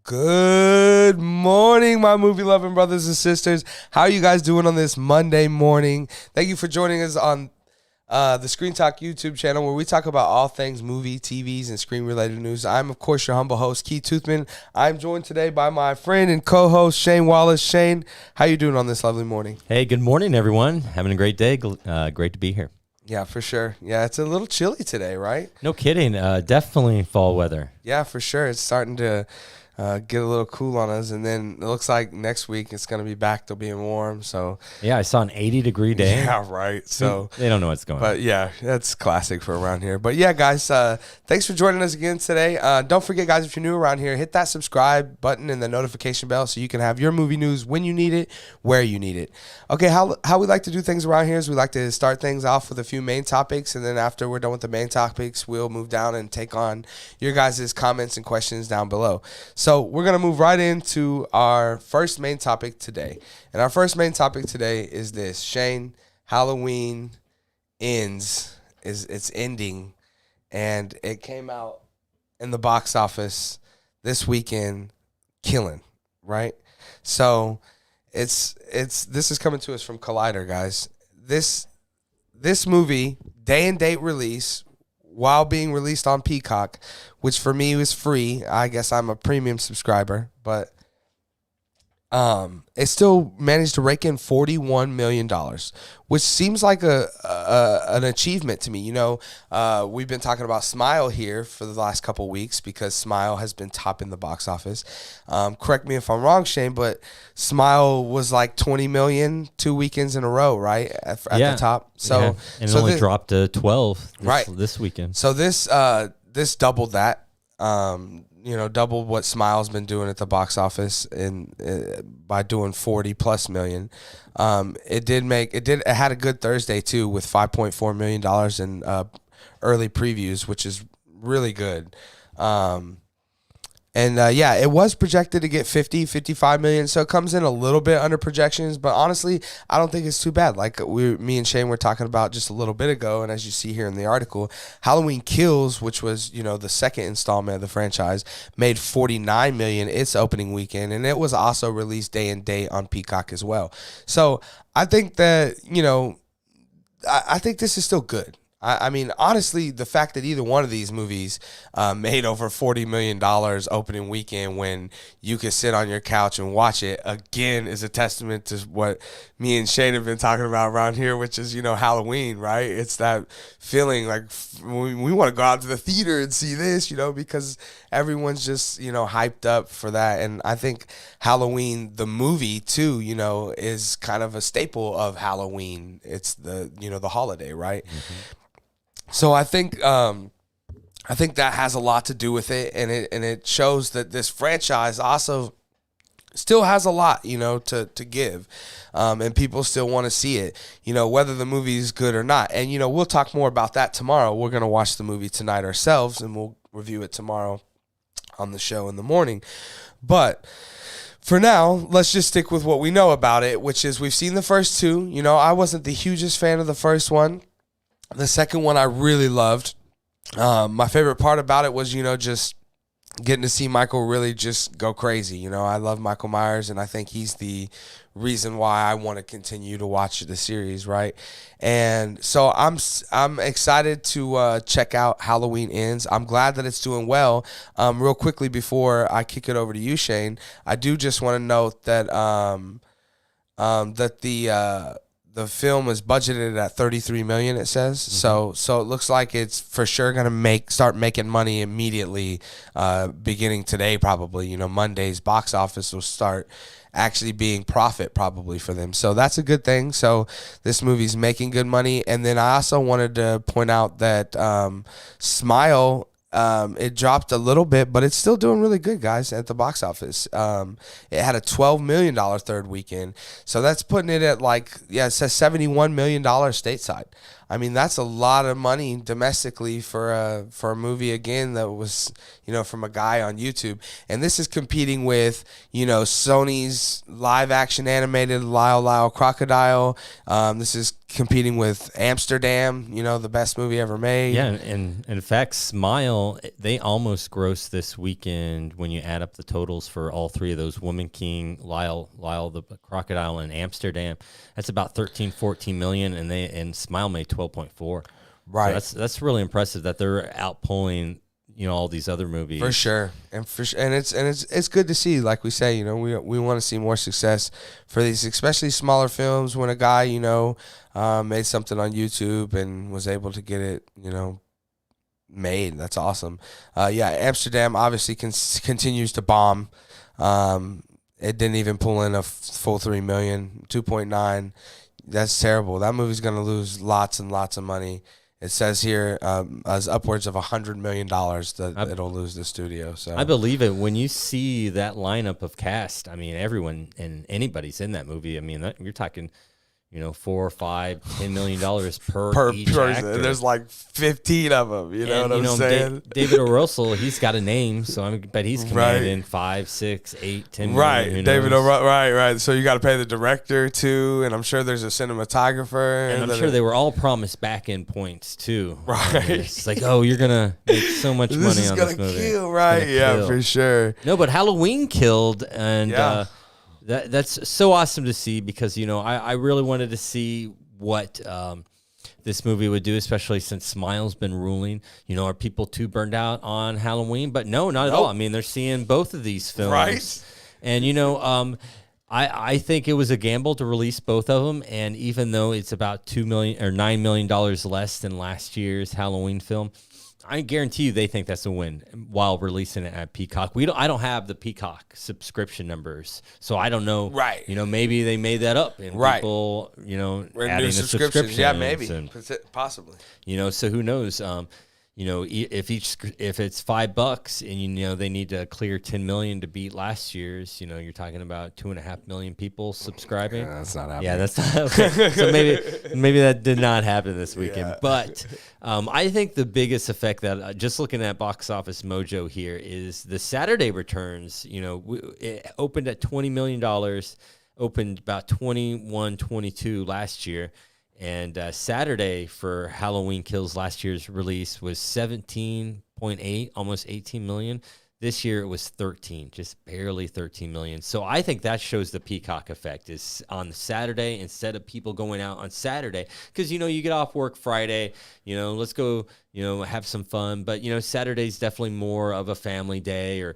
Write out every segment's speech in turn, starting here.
Good morning, my movie-loving brothers and sisters. How are you guys doing on this Monday morning? Thank you for joining us on the Screen Talk YouTube channel, where we talk about all things movie, TVs, and screen-related news. I'm, of course, your humble host, Keith Toothman. I'm joined today by my friend and co-host, Shane Wallace. Shane, how you doing on this lovely morning? Hey, good morning, everyone. Having a great day. Great to be here. Yeah, for sure. Yeah, it's a little chilly today, right? No kidding. Definitely fall weather. Yeah, for sure. It's starting to get a little cool on us, and then it looks like next week it's going to be back to being warm. So yeah, I saw an 80-degree day. Yeah, right. So they don't know what's going on. But yeah, that's classic for around here. But yeah, guys, thanks for joining us again today. Don't forget, guys, if you're new around here, hit that subscribe button and the notification bell so you can have your movie news when you need it, where you need it. Okay, how we like to do things around here is we like to start things off with a few main topics, and then after we're done with the main topics, we'll move down and take on your guys' comments and questions down below. So we're going to move right into our first main topic today. And our first main topic today is this. Shane, Halloween it's ending, and it came out in the box office this weekend, killing, right? So this is coming to us from Collider, guys. This movie, day and date release, while being released on Peacock, which for me was free. I guess I'm a premium subscriber, but it still managed to rake in $41 million, which seems like an achievement to me. You know, we've been talking about Smile here for the last couple weeks because Smile has been topping the box office. Correct me if I'm wrong, Shane, but Smile was like 20 million 2 weekends in a row, right? At the top. So, yeah. And it only dropped to 12 this weekend. So this doubled that. Double what Smile's been doing at the box office by doing 40 plus million. It had a good Thursday too with $5.4 million in early previews, which is really good. It was projected to get 55 million, so it comes in a little bit under projections, but honestly, I don't think it's too bad. Like me and Shane were talking about just a little bit ago, and as you see here in the article, Halloween Kills, which was, the second installment of the franchise, made 49 million its opening weekend, and it was also released day and date on Peacock as well. So I think that, I think this is still good. I mean, honestly, the fact that either one of these movies made over $40 million opening weekend when you could sit on your couch and watch it, again, is a testament to what me and Shane have been talking about around here, which is, Halloween, right? It's that feeling like we want to go out to the theater and see this, because everyone's just, hyped up for that. And I think Halloween, the movie, too, is kind of a staple of Halloween. It's the holiday, right? Mm-hmm. So I think that has a lot to do with it, and it shows that this franchise also still has a lot, to give, and people still want to see it, whether the movie is good or not. And we'll talk more about that tomorrow. We're gonna watch the movie tonight ourselves, and we'll review it tomorrow on the show in the morning. But for now, let's just stick with what we know about it, which is we've seen the first two. I wasn't the hugest fan of the first one. The second one I really loved. My favorite part about it was, just getting to see Michael really just go crazy. I love Michael Myers, and I think he's the reason why I want to continue to watch the series, right? And so I'm excited to check out Halloween Ends. I'm glad that it's doing well. Real quickly before I kick it over to you, Shane, I do just want to note that the film is budgeted at $33 million, it says. Mm-hmm. So it looks like it's for sure going to start making money immediately, beginning today probably. Monday's box office will start actually being profit probably for them. So that's a good thing. So this movie's making good money. And then I also wanted to point out that Smile, it dropped a little bit, but it's still doing really good, guys, at the box office. It had a $12 million third weekend. So that's putting it at it says $71 million stateside. I mean, that's a lot of money domestically for a movie, again, that was, from a guy on YouTube. And this is competing with, Sony's live action animated Lyle Lyle Crocodile. This is competing with Amsterdam, the best movie ever made. Yeah, and in fact, Smile, they almost grossed this weekend when you add up the totals for all three of those, Woman King, Lyle the Crocodile, and Amsterdam. That's about 13-14 million, and Smile made 12.4. Right. So that's really impressive that they're outpulling all these other movies. For sure. And it's good to see, like we say, we want to see more success for these, especially smaller films, when a guy, made something on YouTube and was able to get it, made. That's awesome. Amsterdam obviously continues to bomb. It didn't even pull in a full 3 million, 2.9. That's terrible. That movie's going to lose lots and lots of money. It says here as upwards of $100 million that it'll lose the studio. So I believe it. When you see that lineup of cast, I mean, everyone and anybody's in that movie. I mean, you're talking, $4 or $5, $10 million per each person. actor. There's like 15 of them. You know what I'm saying? David O. Russell, he's got a name, so I bet he's commanding 5, 6, 8, 10 million. Right, David O. Right. So you got to pay the director too, and I'm sure there's a cinematographer. And I'm sure they were all promised back-end points too. Right. It's like, you're gonna make so much money on this movie. This is gonna kill, right? Yeah, for sure. No, but Halloween killed, and that's so awesome to see, because I really wanted to see what this movie would do, especially since Smile's been ruling. Are people too burned out on Halloween? But no, not at all. I mean, they're seeing both of these films, right? And I think it was a gamble to release both of them, and even though it's about $2 million or $9 million less than last year's Halloween film, I guarantee you they think that's a win while releasing it at Peacock. I don't have the Peacock subscription numbers, so I don't know. Right. Maybe they made that up, and people, adding the subscriptions. Yeah, maybe. Possibly. So who knows? If it's $5 and they need to clear 10 million to beat last year's, you're talking about 2.5 million people subscribing. Yeah, that's not happening. Yeah, that's not okay. So maybe that did not happen this weekend. Yeah. But I think the biggest effect that just looking at Box Office Mojo here is the Saturday returns. It opened at $20 million, opened about 21, 22 last year. And Saturday for Halloween Kills, last year's release, was 17.8, almost 18 million. This year it was 13, just barely 13 million. So I think that shows the Peacock effect is on Saturday instead of people going out on Saturday. Because, you get off work Friday, let's go, have some fun. But, Saturday's definitely more of a family day, or,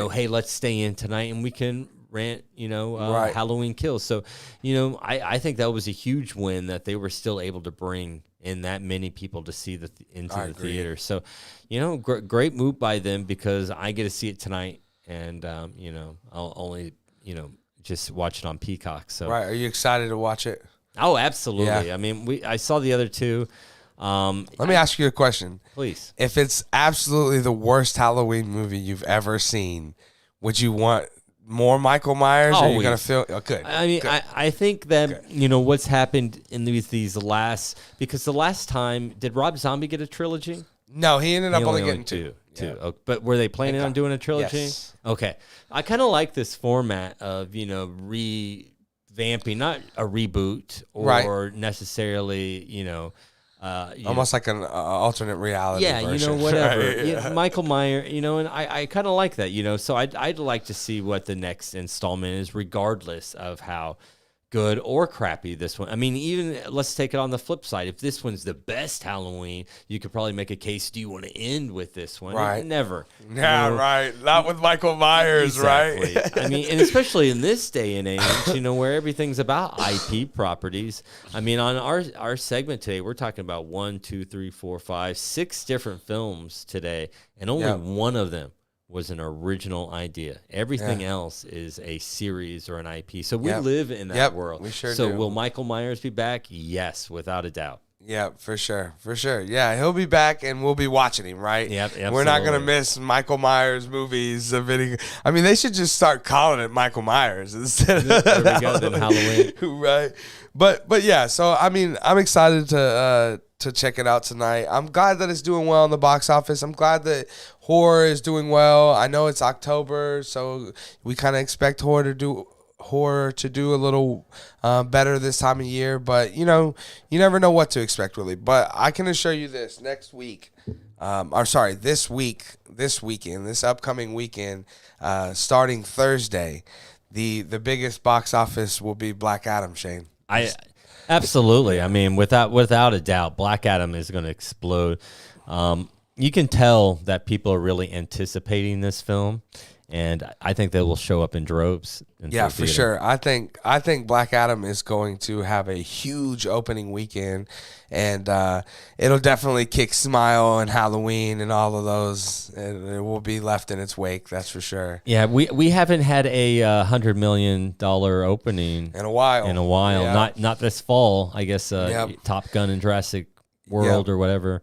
hey, let's stay in tonight and we can rent, right. Halloween Kills. So, I think that was a huge win that they were still able to bring in that many people to see into the theater. So, great move by them, because I get to see it tonight, and I'll only just watch it on Peacock. So right, are you excited to watch it? Oh, absolutely. Yeah. I mean, I saw the other two. Let me ask you a question, please. If it's absolutely the worst Halloween movie you've ever seen, would you want more Michael Myers? Always. Or are you gonna feel good? I mean, good. I think that what's happened in these last, because the last time, did Rob Zombie get a trilogy? No, he ended up only getting two. Yeah. Oh, but were they planning on doing a trilogy? Yes. Okay, I kind of like this format of revamping, not a reboot or necessarily almost like an alternate reality. Yeah, version. Whatever. Right, yeah. Michael Myers, and I kind of like that, So I'd like to see what the next installment is, regardless of how good or crappy this one. I mean, even let's take it on the flip side. If this one's the best Halloween, you could probably make a case. Do you want to end with this one? Right. Never. Yeah, right. Not with Michael Myers, exactly. Right? I mean, and especially in this day and age, where everything's about IP properties. I mean, on our segment today, we're talking about 1, 2, 3, 4, 5, 6 different films today, and only one of them was an original idea. Everything else is a series or an IP. So we live in that world. We sure so do. Will Michael Myers be back? Yes, without a doubt. Yeah, for sure. Yeah, he'll be back, and we'll be watching him, right? Yep, absolutely. We're not going to miss Michael Myers movies. I mean, they should just start calling it Michael Myers instead of there we go, then Halloween. Right. But yeah, so I mean, I'm excited to to check it out tonight. I'm glad that it's doing well in the box office. I'm glad that horror is doing well. I know it's October, so we kind of expect horror to do a little better this time of year, but you never know what to expect really. But I can assure you this: this upcoming weekend, starting Thursday, the biggest box office will be Black Adam. Shane, Absolutely. I mean, without a doubt, Black Adam is going to explode. You can tell that people are really anticipating this film, and I think they will show up in droves. Yeah, for sure. I think Black Adam is going to have a huge opening weekend, and it'll definitely kick Smile and Halloween and all of those. It will be left in its wake, that's for sure. Yeah, we haven't had a $100 million opening in a while. Yeah. Not this fall, I guess. Top Gun and Jurassic World or whatever.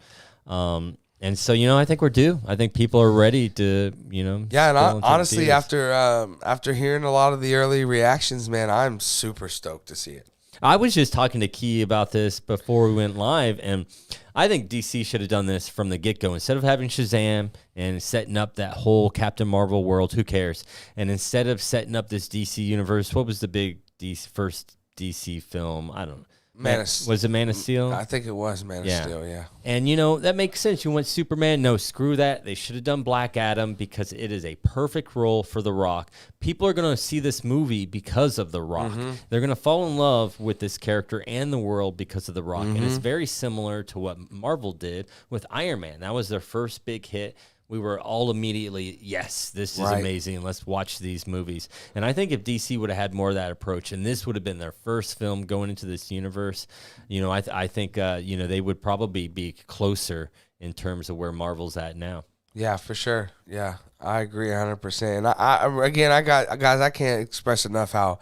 And so, I think we're due. I think people are ready to, Yeah, and honestly, after hearing a lot of the early reactions, man, I'm super stoked to see it. I was just talking to Key about this before we went live, and I think DC should have done this from the get-go. Instead of having Shazam and setting up that whole Captain Marvel world, who cares? And instead of setting up this DC universe, what was the first DC film? I don't know. Was it Man of Steel? I think it was Man of Steel, yeah. And, that makes sense. You went Superman. No, screw that. They should have done Black Adam because it is a perfect role for The Rock. People are going to see this movie because of The Rock. Mm-hmm. They're going to fall in love with this character and the world because of The Rock. Mm-hmm. And it's very similar to what Marvel did with Iron Man. That was their first big hit. We were all immediately, yes, this is amazing. Let's watch these movies. And I think if DC would have had more of that approach, and this would have been their first film going into this universe, I think, they would probably be closer in terms of where Marvel's at now. Yeah, for sure. Yeah, I agree 100%. And I can't express enough how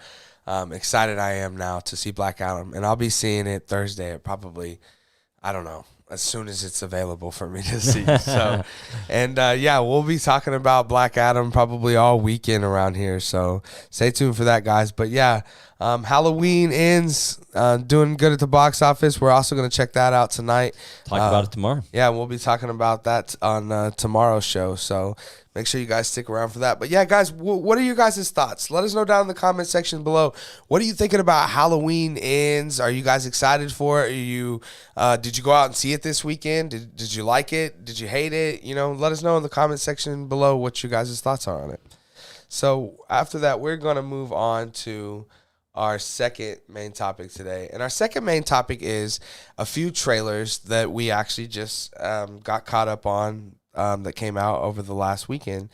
excited I am now to see Black Adam. And I'll be seeing it Thursday at probably, I don't know, as soon as it's available for me to see. So, and we'll be talking about Black Adam probably all weekend around here. So stay tuned for that, guys. But Halloween ends, doing good at the box office. We're also going to check that out tonight. Talk about it tomorrow. Yeah, we'll be talking about that on tomorrow's show. So make sure you guys stick around for that. But yeah, guys, what are your guys' thoughts? Let us know down in the comment section below. What are you thinking about Halloween Ends? Are you guys excited for it? Did you go out and see it this weekend? Did you like it? Did you hate it? Let us know in the comment section below what you guys' thoughts are on it. So after that, we're going to move on to our second main topic today. And our second main topic is a few trailers that we actually just got caught up on that came out over the last weekend.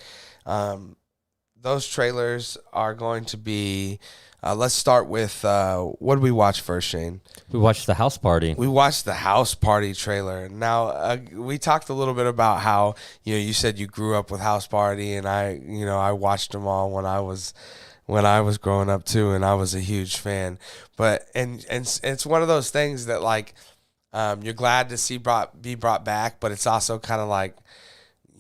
Those trailers are going to be, let's start with, what did we watch first, Shane? We watched The House Party. We watched the House Party trailer. Now, we talked a little bit about how, you said you grew up with House Party, and I watched them all when I was growing up too, and I was a huge fan. But and it's one of those things that you're glad to see be brought back, but it's also kind of like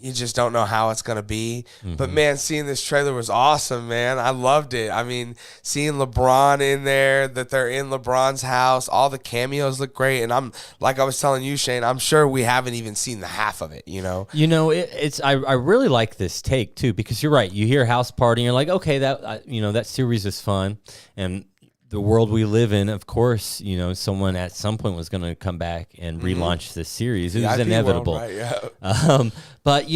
you just don't know how it's gonna be. Mm-hmm. But man, seeing this trailer was awesome, man. I loved it. I mean, seeing LeBron in there, that they're in LeBron's house, all the cameos look great. And I'm like I was telling you, Shane, I'm sure we haven't even seen the half of it. I really like this take too, because you're right. You hear House Party, and you're like, okay, that series is fun, and the world we live in, of course, someone at some point was going to come back and relaunch this series. It was inevitable. World, right? Yeah. But,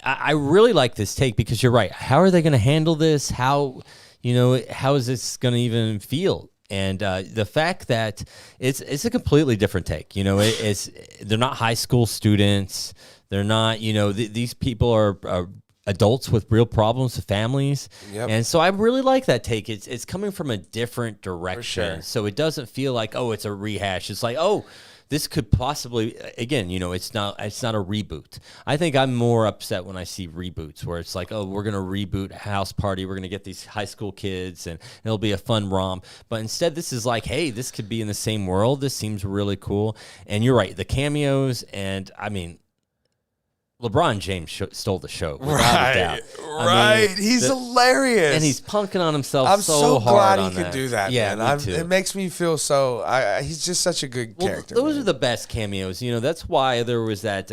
I really like this take because you're right. How are they going to handle this? How is this going to even feel? And the fact that it's a completely different take. They're not high school students. They're not, these people are adults with real problems with families. Yep. And so I really like that take. It's coming from a different direction. Sure. So it doesn't feel like, it's a rehash. It's like, this could possibly, again, it's not a reboot. I think I'm more upset when I see reboots where it's like, we're going to reboot House Party. We're going to get these high school kids and it'll be a fun romp. But instead, this is like, hey, this could be in the same world. This seems really cool. And you're right. The cameos, and I mean, LeBron James stole the show, without a doubt. Right. He's hilarious. And he's punking on himself I'm so hard glad he could do that, yeah, man. me too. It makes me feel so... he's just such a good character. Those man. are the best cameos. That's why there was that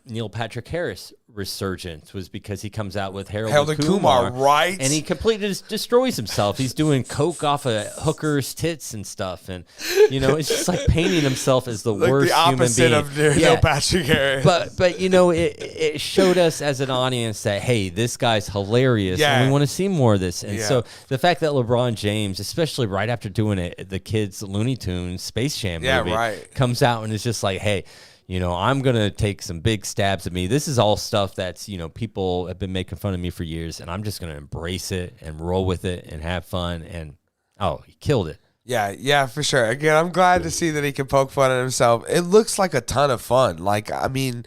Neil Patrick Harris resurgence, was because he comes out with Harold and Kumar, right? And he completely destroys himself. He's doing coke off of hookers' tits and stuff, and it's just like painting himself as the worst opposite human being. of Neil Patrick Harris. But it showed us as an audience that, hey, this guy's hilarious, and we want to see more of this. And so the fact that LeBron James, especially right after doing the kids' Looney Tunes Space Jam movie, comes out and is just like, hey, I'm going to take some big stabs at me. This is all stuff that's, people have been making fun of me for years, and I'm just going to embrace it and roll with it and have fun. And, he killed it. Yeah, for sure. Again, I'm glad to see that he can poke fun at himself. It looks like a ton of fun. Like, I mean,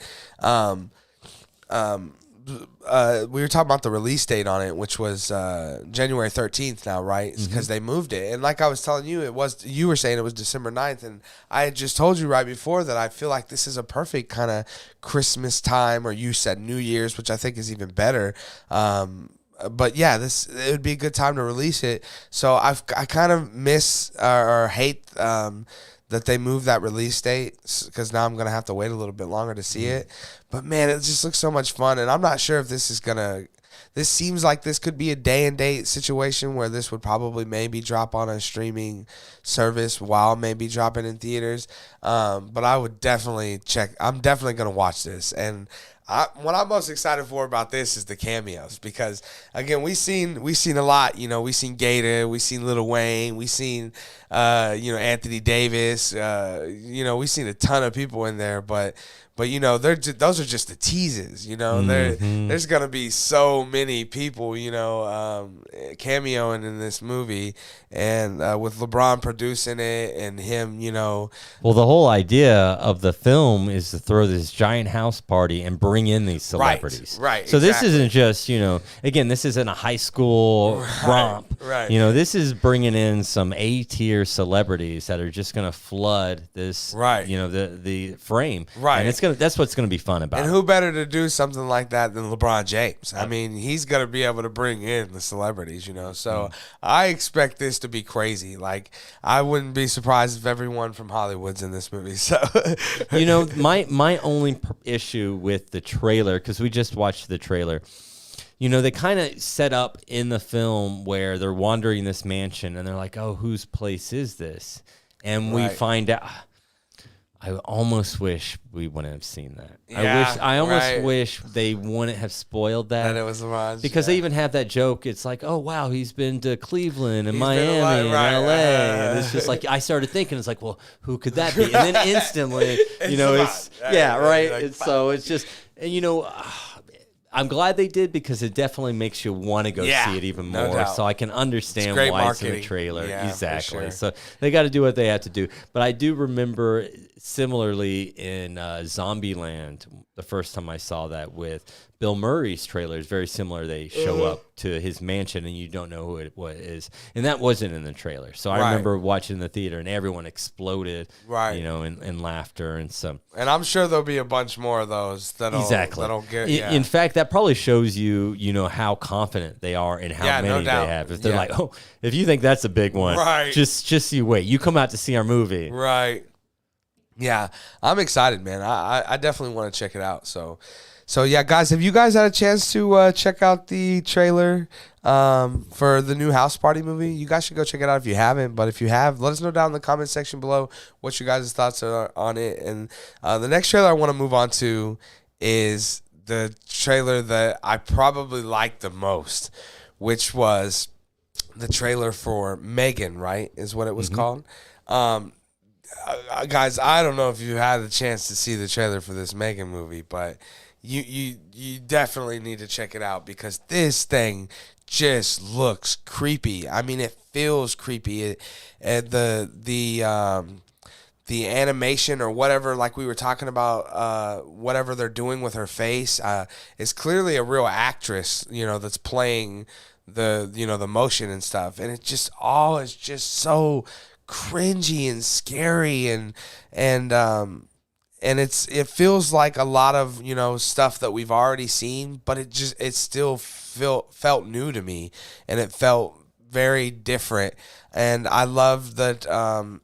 we were talking about the release date on it, which was January 13th now, right? Because they moved it. And like I was telling you, you were saying it was December 9th. And I had just told you right before that I feel like this is a perfect kind of Christmas time, or you said New Year's, which I think is even better. But yeah, it would be a good time to release it. So I kind of miss or hate that they moved that release date, because now I'm going to have to wait a little bit longer to see it. But man, it just looks so much fun. And I'm not sure if this seems like this could be a day and date situation where this would probably maybe drop on a streaming service while maybe dropping in theaters. But I would definitely I'm definitely going to watch this. And what I'm most excited for about this is the cameos, because again, we seen a lot. We seen Gator, we seen Lil Wayne, we seen Anthony Davis. We seen a ton of people in there, but those are just the teases. There's gonna be so many people cameoing in this movie, and with LeBron producing it and him. Well, the whole idea of the film is to throw this giant house party and bring in these celebrities. Right. So this isn't just again, this isn't a high school romp. Right. This is bringing in some A-tier celebrities that are just gonna flood this. Right. The frame. Right. And that's what's gonna be fun about it. And who better to do something like that than LeBron James? I mean, he's gonna be able to bring in the celebrities. So I expect this to be crazy. Like, I wouldn't be surprised if everyone from Hollywood's in this movie. So my only issue with the trailer, because we just watched the trailer, they kind of set up in the film where they're wandering this mansion and they're like, oh, whose place is this? And we find out. I almost wish we wouldn't have seen that. I almost wish they wouldn't have spoiled that. And it was LeBron. Because they even have that joke. It's like, oh, wow, he's been to Cleveland and Miami and LA. And it's just like, I started thinking, it's like, well, who could that be? And then instantly, so it's just, and I'm glad they did, because it definitely makes you want to go see it even more. No, so I can understand why it's in the trailer. Yeah, exactly. Sure. So they got to do what they have to do. But I do remember similarly in Zombieland, the first time I saw that with Bill Murray's trailer is very similar. They show up to his mansion and you don't know who it is. And that wasn't in the trailer. So I remember watching the theater and everyone exploded, in laughter and so. And I'm sure there'll be a bunch more of those that'll get. Yeah. In fact, that probably shows you, how confident they are in how many they have. If they're like, oh, if you think that's a big one, just you wait. You come out to see our movie. Right. Yeah, I'm excited, man. I definitely want to check it out. So yeah, guys, have you guys had a chance to check out the trailer for the new House Party movie? You guys should go check it out if you haven't. But if you have, let us know down in the comment section below what you guys' thoughts are on it. And the next trailer I want to move on to is the trailer that I probably liked the most, which was the trailer for Megan, right, is what it was called. Guys, I don't know if you had the chance to see the trailer for this Megan movie, but you definitely need to check it out, because this thing just looks creepy. I mean, it feels creepy. The animation or whatever, like we were talking about, whatever they're doing with her face, is clearly a real actress, that's playing the motion and stuff, and it just all is just so cringy and scary and and it feels like a lot of, you know, stuff that we've already seen, but it still felt new to me, and it felt very different. And I love that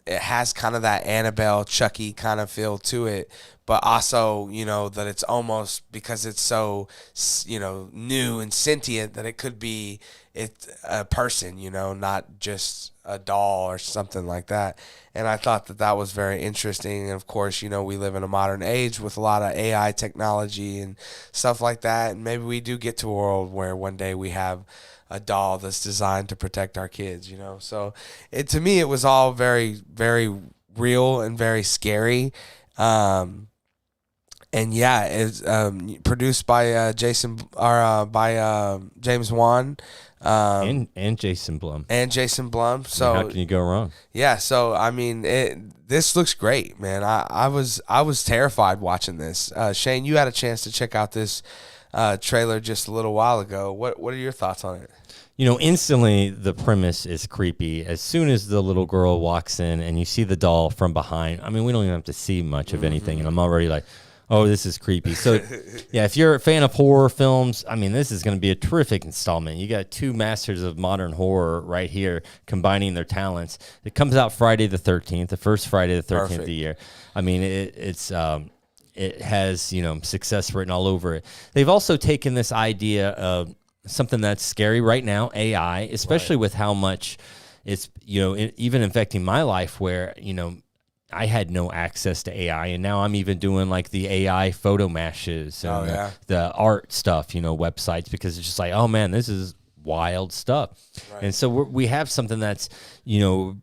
it has kind of that Annabelle, Chucky kind of feel to it, but also, you know, that it's almost, because it's so, you know, new and sentient, that it could be a person, you know, not just a doll or something like that. And I thought that was very interesting. And of course, you know, we live in a modern age with a lot of AI technology and stuff like that. And maybe we do get to a world where one day we have a doll that's designed to protect our kids, you know. So to me, it was all very, very real and very scary. And yeah, it's produced by James Wan, and Jason Blum. So how can you go wrong? Yeah. So I mean, this looks great, man. I was terrified watching this. Shane, you had a chance to check out this trailer just a little while ago. What are your thoughts on it? You know, instantly the premise is creepy. As soon as the little girl walks in and you see the doll from behind, I mean, we don't even have to see much of anything, and I'm already like, oh, this is creepy. So, yeah, if you're a fan of horror films, I mean, this is going to be a terrific installment. You got two masters of modern horror right here combining their talents. It comes out Friday the 13th, the first Friday the 13th of the year. I mean, it has, you know, success written all over it. They've also taken this idea of something that's scary right now, AI, especially with how much it's, you know, even affecting my life, where, you know, I had no access to AI, and now I'm even doing like the AI photo mashes and the art stuff, you know, websites, because it's just like, oh man, this is wild stuff. Right. And so we have something that's, you know,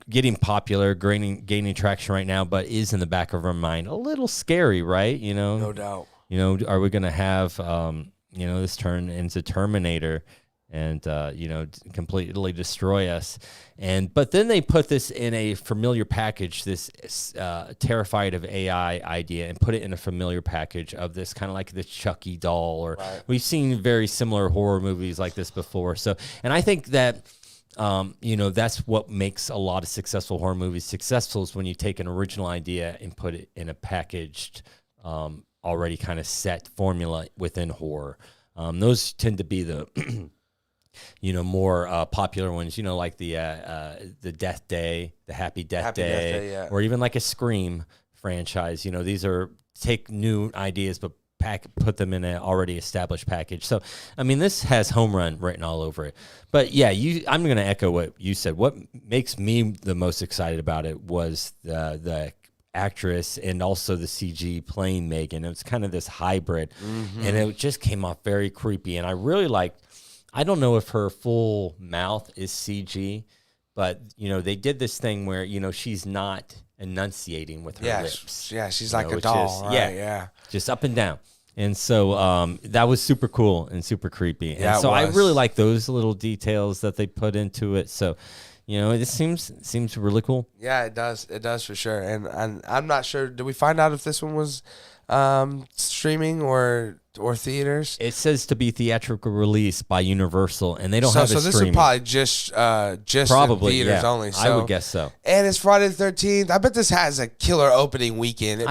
getting popular, gaining traction right now, but is in the back of our mind a little scary, right? You know, no doubt. You know, are we going to have, you know, this turn into Terminator and, you know, completely destroy us? But then they put this in a familiar package, this terrified of AI idea, and put it in a familiar package of this kind of like the Chucky doll, or we've seen very similar horror movies like this before. So, and I think that, you know, that's what makes a lot of successful horror movies successful, is when you take an original idea and put it in a packaged, already kind of set formula within horror. Those tend to be the you know, more popular ones, you know, like the Death Day, the Happy Death Day, or even like a Scream franchise. You know, these are take new ideas but put them in an already established package. So, I mean, this has home run written all over it. But yeah, I'm going to echo what you said. What makes me the most excited about it was the actress and also the CG playing Megan. It was kind of this hybrid, and it just came off very creepy. And I really liked, I don't know if her full mouth is CG, but, you know, they did this thing where, you know, she's not enunciating with her lips. Yeah, she's like a doll, right? Yeah. Just up and down. And so that was super cool and super creepy. Yeah, and so I really like those little details that they put into it. So, you know, it seems really cool. Yeah, it does. It does for sure. And I'm not sure. Did we find out if this one was streaming or theaters? It says to be theatrical release by Universal, and they don't have it streaming. So this is probably just probably in theaters only. So, I would guess so. And it's Friday the 13th. I bet this has a killer opening weekend.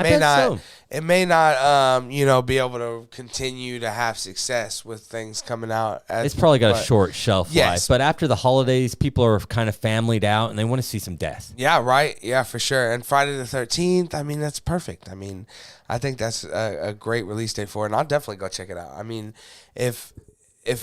It may not, you know, be able to continue to have success with things coming out. It's probably got a short shelf life. But after the holidays, people are kind of familyed out, and they want to see some death. Yeah, right. Yeah, for sure. And Friday the 13th, I mean, that's perfect. I mean, I think that's a great release date for it, and I'll definitely go check it out. I mean, if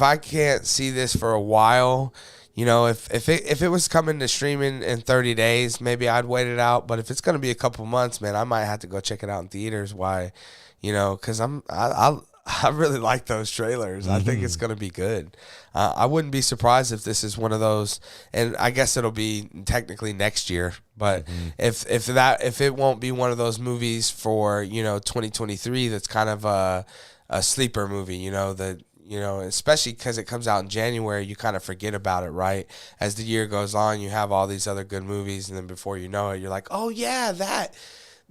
I can't see this for a while, you know, if it was coming to streaming in 30 days, maybe I'd wait it out. But if it's going to be a couple months, man, I might have to go check it out in theaters. Why? You know, because I really like those trailers. I think it's going to be good. I wouldn't be surprised if this is one of those, and I guess it'll be technically next year. But if it won't be one of those movies for, you know, 2023, that's kind of a sleeper movie. You know, that, you know, especially because it comes out in January, you kind of forget about it, right? As the year goes on, you have all these other good movies, and then before you know it, you're like, oh yeah, that.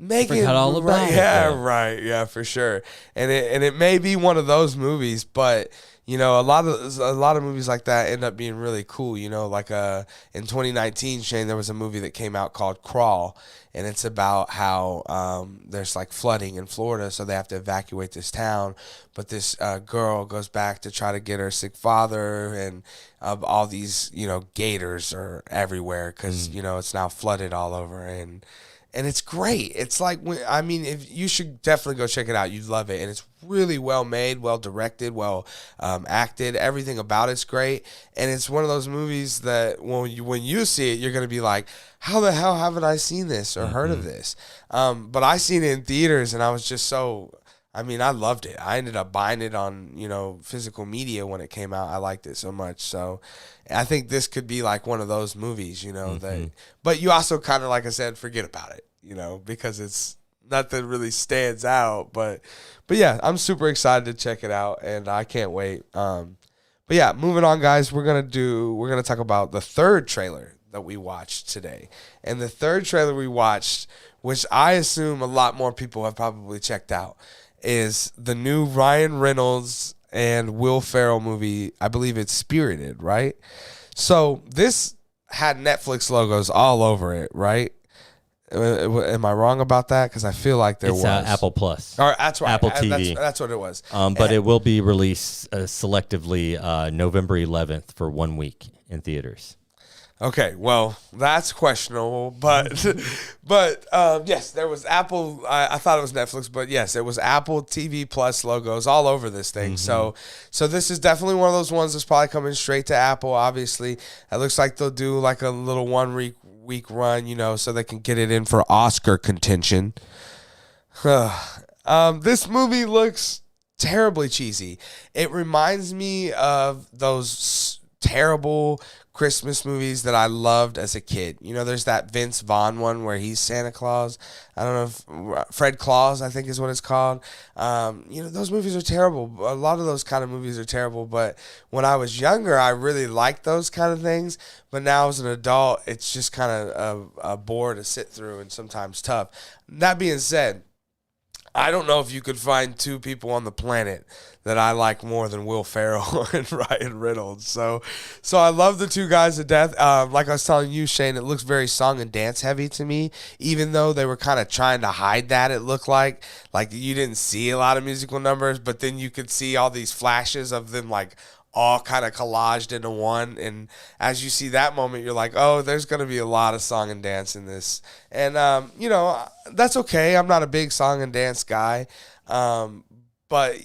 Megan, forgot all about it. Yeah, right. Yeah, for sure. And it may be one of those movies, but, a lot of movies like that end up being really cool. Like in 2019, Shane, there was a movie that came out called Crawl, and it's about how there's like flooding in Florida, so they have to evacuate this town. But this girl goes back to try to get her sick father, and all these gators are everywhere because it's now flooded all over, and it's great. It's like, if you should definitely go check it out. You'd love it. And it's really well made, well directed, well acted. Everything about it's great. And it's one of those movies that when you see it, you're going to be like, how the hell haven't I seen this or heard of this? But I seen it in theaters, and I was just I loved it. I ended up buying it on, physical media when it came out. I liked it so much. So I think this could be like one of those movies, but you also kind of, like I said, forget about it, because it's nothing really stands out. But yeah, I'm super excited to check it out, and I can't wait. But yeah, moving on, guys, we're going to talk about the third trailer that we watched today. And the third trailer we watched, which I assume a lot more people have probably checked out, is the new Ryan Reynolds and Will Ferrell movie. I believe it's Spirited, right? So this had Netflix logos all over it, right? Am I wrong about that? Because I feel like there was. Apple Plus. Or that's right. Apple TV. That's what it was. But it will be released selectively November 11th for 1 week in theaters. Okay, well, that's questionable, but yes, there was Apple. I thought it was Netflix, but yes, it was Apple TV Plus logos all over this thing. So this is definitely one of those ones that's probably coming straight to Apple. Obviously, it looks like they'll do like a little 1 week run, so they can get it in for Oscar contention. This movie looks terribly cheesy. It reminds me of those terrible Christmas movies that I loved as a kid. There's that Vince Vaughn one where he's Santa Claus. I don't know if Fred Claus, I think is what it's called. Those movies are terrible. A lot of those kind of movies are terrible. But when I was younger, I really liked those kind of things. But now as an adult, it's just kind of a bore to sit through and sometimes tough. That being said, I don't know if you could find two people on the planet that I like more than Will Ferrell and Ryan Reynolds. So I love the two guys to death. Like I was telling you, Shane, it looks very song and dance heavy to me, even though they were kind of trying to hide that. It looked like you didn't see a lot of musical numbers, but then you could see all these flashes of them like all kind of collaged into one. And as you see that moment, you're like, oh, there's going to be a lot of song and dance in this. And, that's okay. I'm not a big song and dance guy. But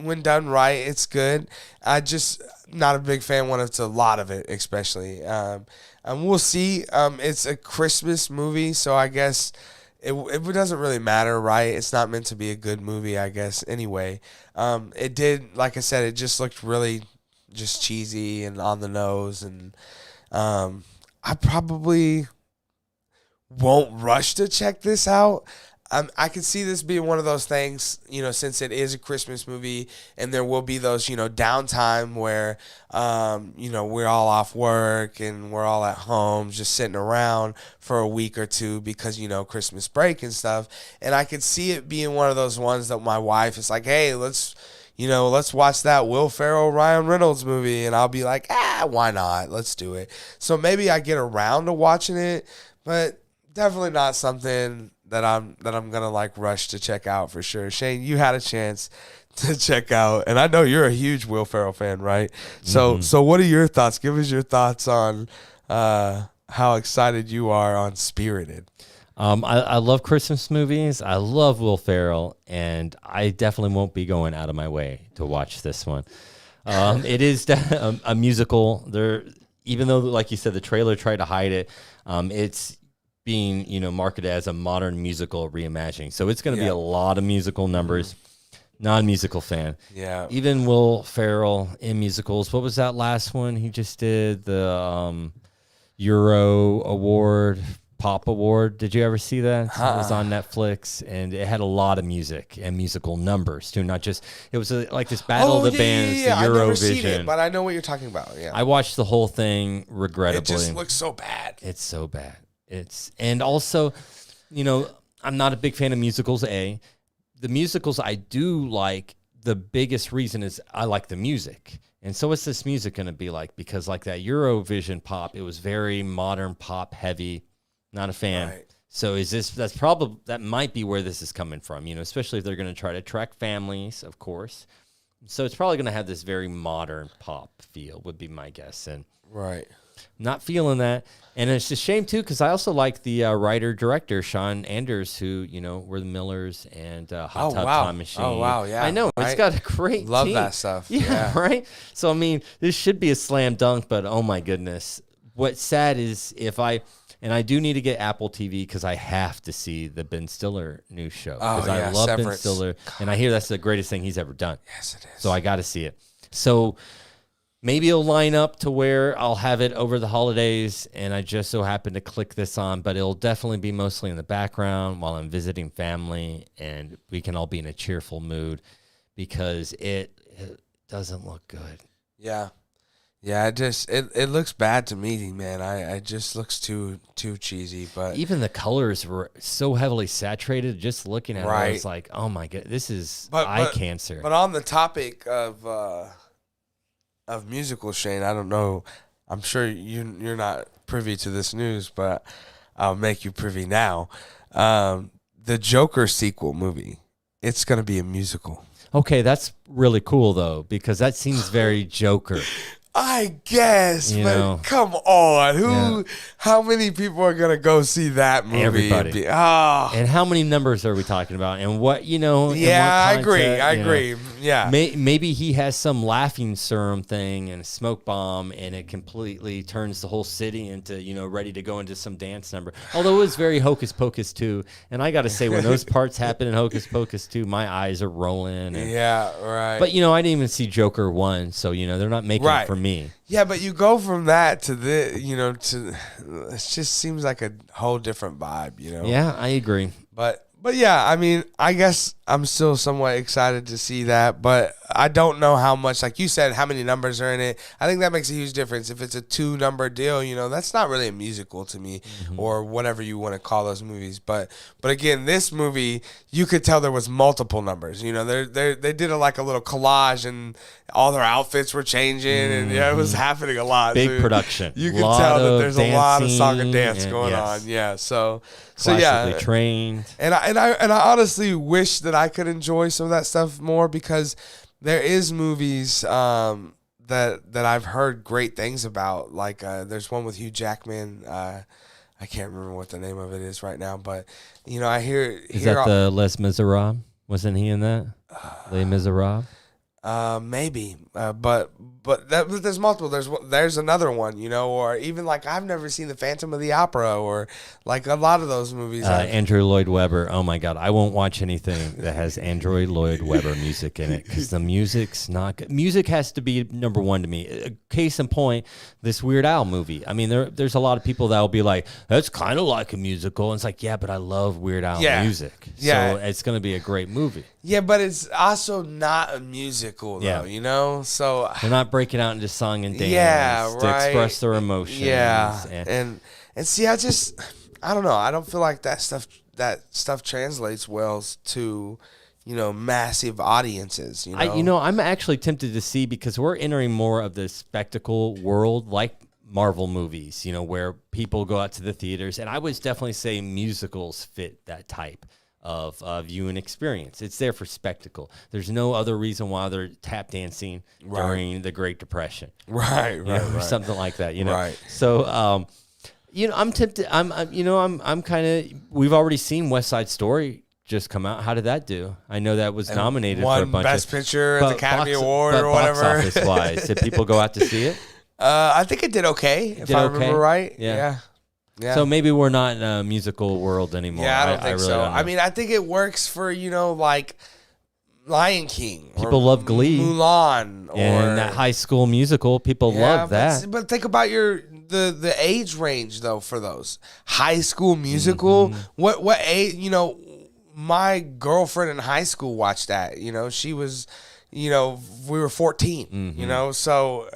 when done right, it's good. I just not a big fan when it's a lot of it, especially. And we'll see. It's a Christmas movie, so I guess it doesn't really matter, right? It's not meant to be a good movie, I guess, anyway. It did, like I said, it just looked really just cheesy and on the nose, and I probably won't rush to check this out. I could see this being one of those things, since it is a Christmas movie, and there will be those, downtime where, we're all off work and we're all at home just sitting around for a week or two because, Christmas break and stuff. And I could see it being one of those ones that my wife is like, hey, let's watch that Will Ferrell, Ryan Reynolds movie. And I'll be like, why not? Let's do it. So maybe I get around to watching it, but definitely not something that I'm gonna like rush to check out for sure. Shane, you had a chance to check out, and I know you're a huge Will Ferrell fan, right? So what are your thoughts? Give us your thoughts on how excited you are on Spirited. I love Christmas movies. I love Will Ferrell, and I definitely won't be going out of my way to watch this one. It is a musical. Even though, like you said, the trailer tried to hide it, it's being marketed as a modern musical reimagining. So it's going to be a lot of musical numbers. Non-musical fan. Yeah. Even Will Ferrell in musicals. What was that last one he just did? The Euro Award. Pop Award. Did you ever see that? It was on Netflix, and it had a lot of music and musical numbers too. Not just it was like this battle of the bands, the Eurovision. I've never seen it, but I know what you're talking about. Yeah, I watched the whole thing. Regrettably, it just looks so bad. It's so bad. And also, I'm not a big fan of musicals. The musicals I do like the biggest reason is I like the music. And so what's this music going to be like? Because like that Eurovision pop, it was very modern pop heavy. Not a fan. Right. So that might be where this is coming from, especially if they're going to try to attract families, of course. So it's probably going to have this very modern pop feel would be my guess. And right. Not feeling that. And it's a shame, too, because I also like the writer-director, Sean Anders, who, were the Millers and Hot Tub Time Machine. Oh, wow, yeah. I know. Right? It's got a great Love team. that stuff. Yeah, right? So, I mean, this should be a slam dunk, but oh, my goodness. What's sad is and I do need to get Apple TV because I have to see the Ben Stiller new show. Because I love Ben Stiller, and I hear that's the greatest thing he's ever done. Yes, it is. So I got to see it. So maybe it'll line up to where I'll have it over the holidays, and I just so happen to click this on, but it'll definitely be mostly in the background while I'm visiting family, and we can all be in a cheerful mood because it doesn't look good. Yeah. Yeah, it looks bad to me, man. It just looks too cheesy. But even the colors were so heavily saturated. Just looking at it, I was like, "Oh my god, this is eye cancer." But on the topic of musicals, Shane, I don't know. I'm sure you're not privy to this news, but I'll make you privy now. The Joker sequel movie, it's gonna be a musical. Okay, that's really cool though, because that seems very Joker. I guess, but come on. How many people are going to go see that movie? Everybody. And how many numbers are we talking about? And what, Yeah, I agree. Yeah. Maybe he has some laughing serum thing and a smoke bomb, and it completely turns the whole city into, ready to go into some dance number. Although it was very Hocus Pocus 2. And I got to say, when those parts happen in Hocus Pocus 2, my eyes are rolling. Yeah, right. But, I didn't even see Joker 1, so, they're not making it for me. Yeah, but you go from that to this, to it just seems like a whole different vibe, Yeah, I agree. But yeah, I mean, I guess I'm still somewhat excited to see that, but I don't know how much, like you said, how many numbers are in it. I think that makes a huge difference. If it's a 2-number deal, that's not really a musical to me, or whatever you want to call those movies. But again, this movie, you could tell there was multiple numbers. They did like a little collage, and all their outfits were changing, and it was happening a lot. Big production. You can tell that there's a lot of song and dance going on. Yeah, so yeah, trained. And I honestly wish that I could enjoy some of that stuff more, because there is movies that I've heard great things about. Like there's one with Hugh Jackman. I can't remember what the name of it is right now, but I hear. Is that the Les Miserables? Wasn't he in that? Les Miserables. Maybe, but there's multiple. There's another one, or even like I've never seen the Phantom of the Opera, or like a lot of those movies. Andrew Lloyd Webber. Oh my God, I won't watch anything that has Andrew Lloyd Webber music in it, because the music's not good. Music has to be number one to me. Case in point, this Weird Al movie. I mean, there's a lot of people that will be like, that's kind of like a musical. And it's like, yeah, but I love Weird Al music. Yeah. So it's going to be a great movie. Yeah, but it's also not a musical, though, So they're not breaking out into song and dance to express their emotions. Yeah, and see, I don't know. I don't feel like that stuff translates well to, massive audiences. I'm actually tempted to see, because we're entering more of the spectacle world, like Marvel movies, where people go out to the theaters, and I would definitely say musicals fit that type of viewing experience. It's there for spectacle. There's no other reason why they're tap dancing during the Great Depression, right, or something like that. Right. So, I'm tempted. I'm kind of. We've already seen West Side Story just come out. How did that do? I know that was nominated for a bunch Best Picture at the Academy Award or whatever. Box office wise, did people go out to see it? I think it did okay. If I remember right. Yeah. So maybe we're not in a musical world anymore. Yeah, I don't think so. I mean, I think it works for, like Lion King. People love Glee. Mulan. And that High School Musical. People love that. But think about the age range, though, for those. High School Musical. What age, my girlfriend in high school watched that. She was, we were 14, so...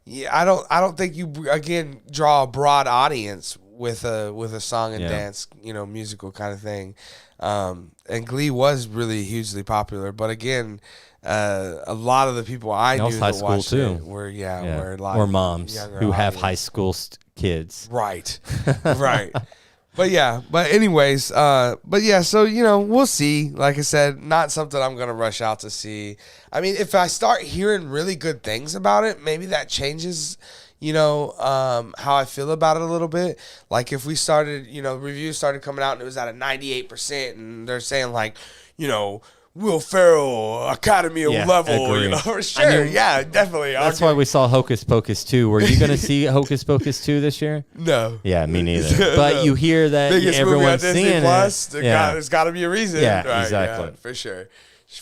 Yeah, I don't think you, again, draw a broad audience with a song and dance, musical kind of thing. And Glee was really hugely popular, but again, a lot of the people I knew that watched it were a lot or moms who have audience. high school kids. Right. Right. But anyways, so, we'll see. Like I said, not something I'm going to rush out to see. I mean, if I start hearing really good things about it, maybe that changes, how I feel about it a little bit. Like if we started, reviews started coming out and it was at a 98% and they're saying like, Will Ferrell Academy level, sure, I mean, definitely. That's why we saw Hocus Pocus 2. Were you going to see Hocus Pocus 2 this year? No. Yeah, me neither. But you hear that everyone's seeing it. There's got to be a reason. Yeah, right, exactly. Yeah,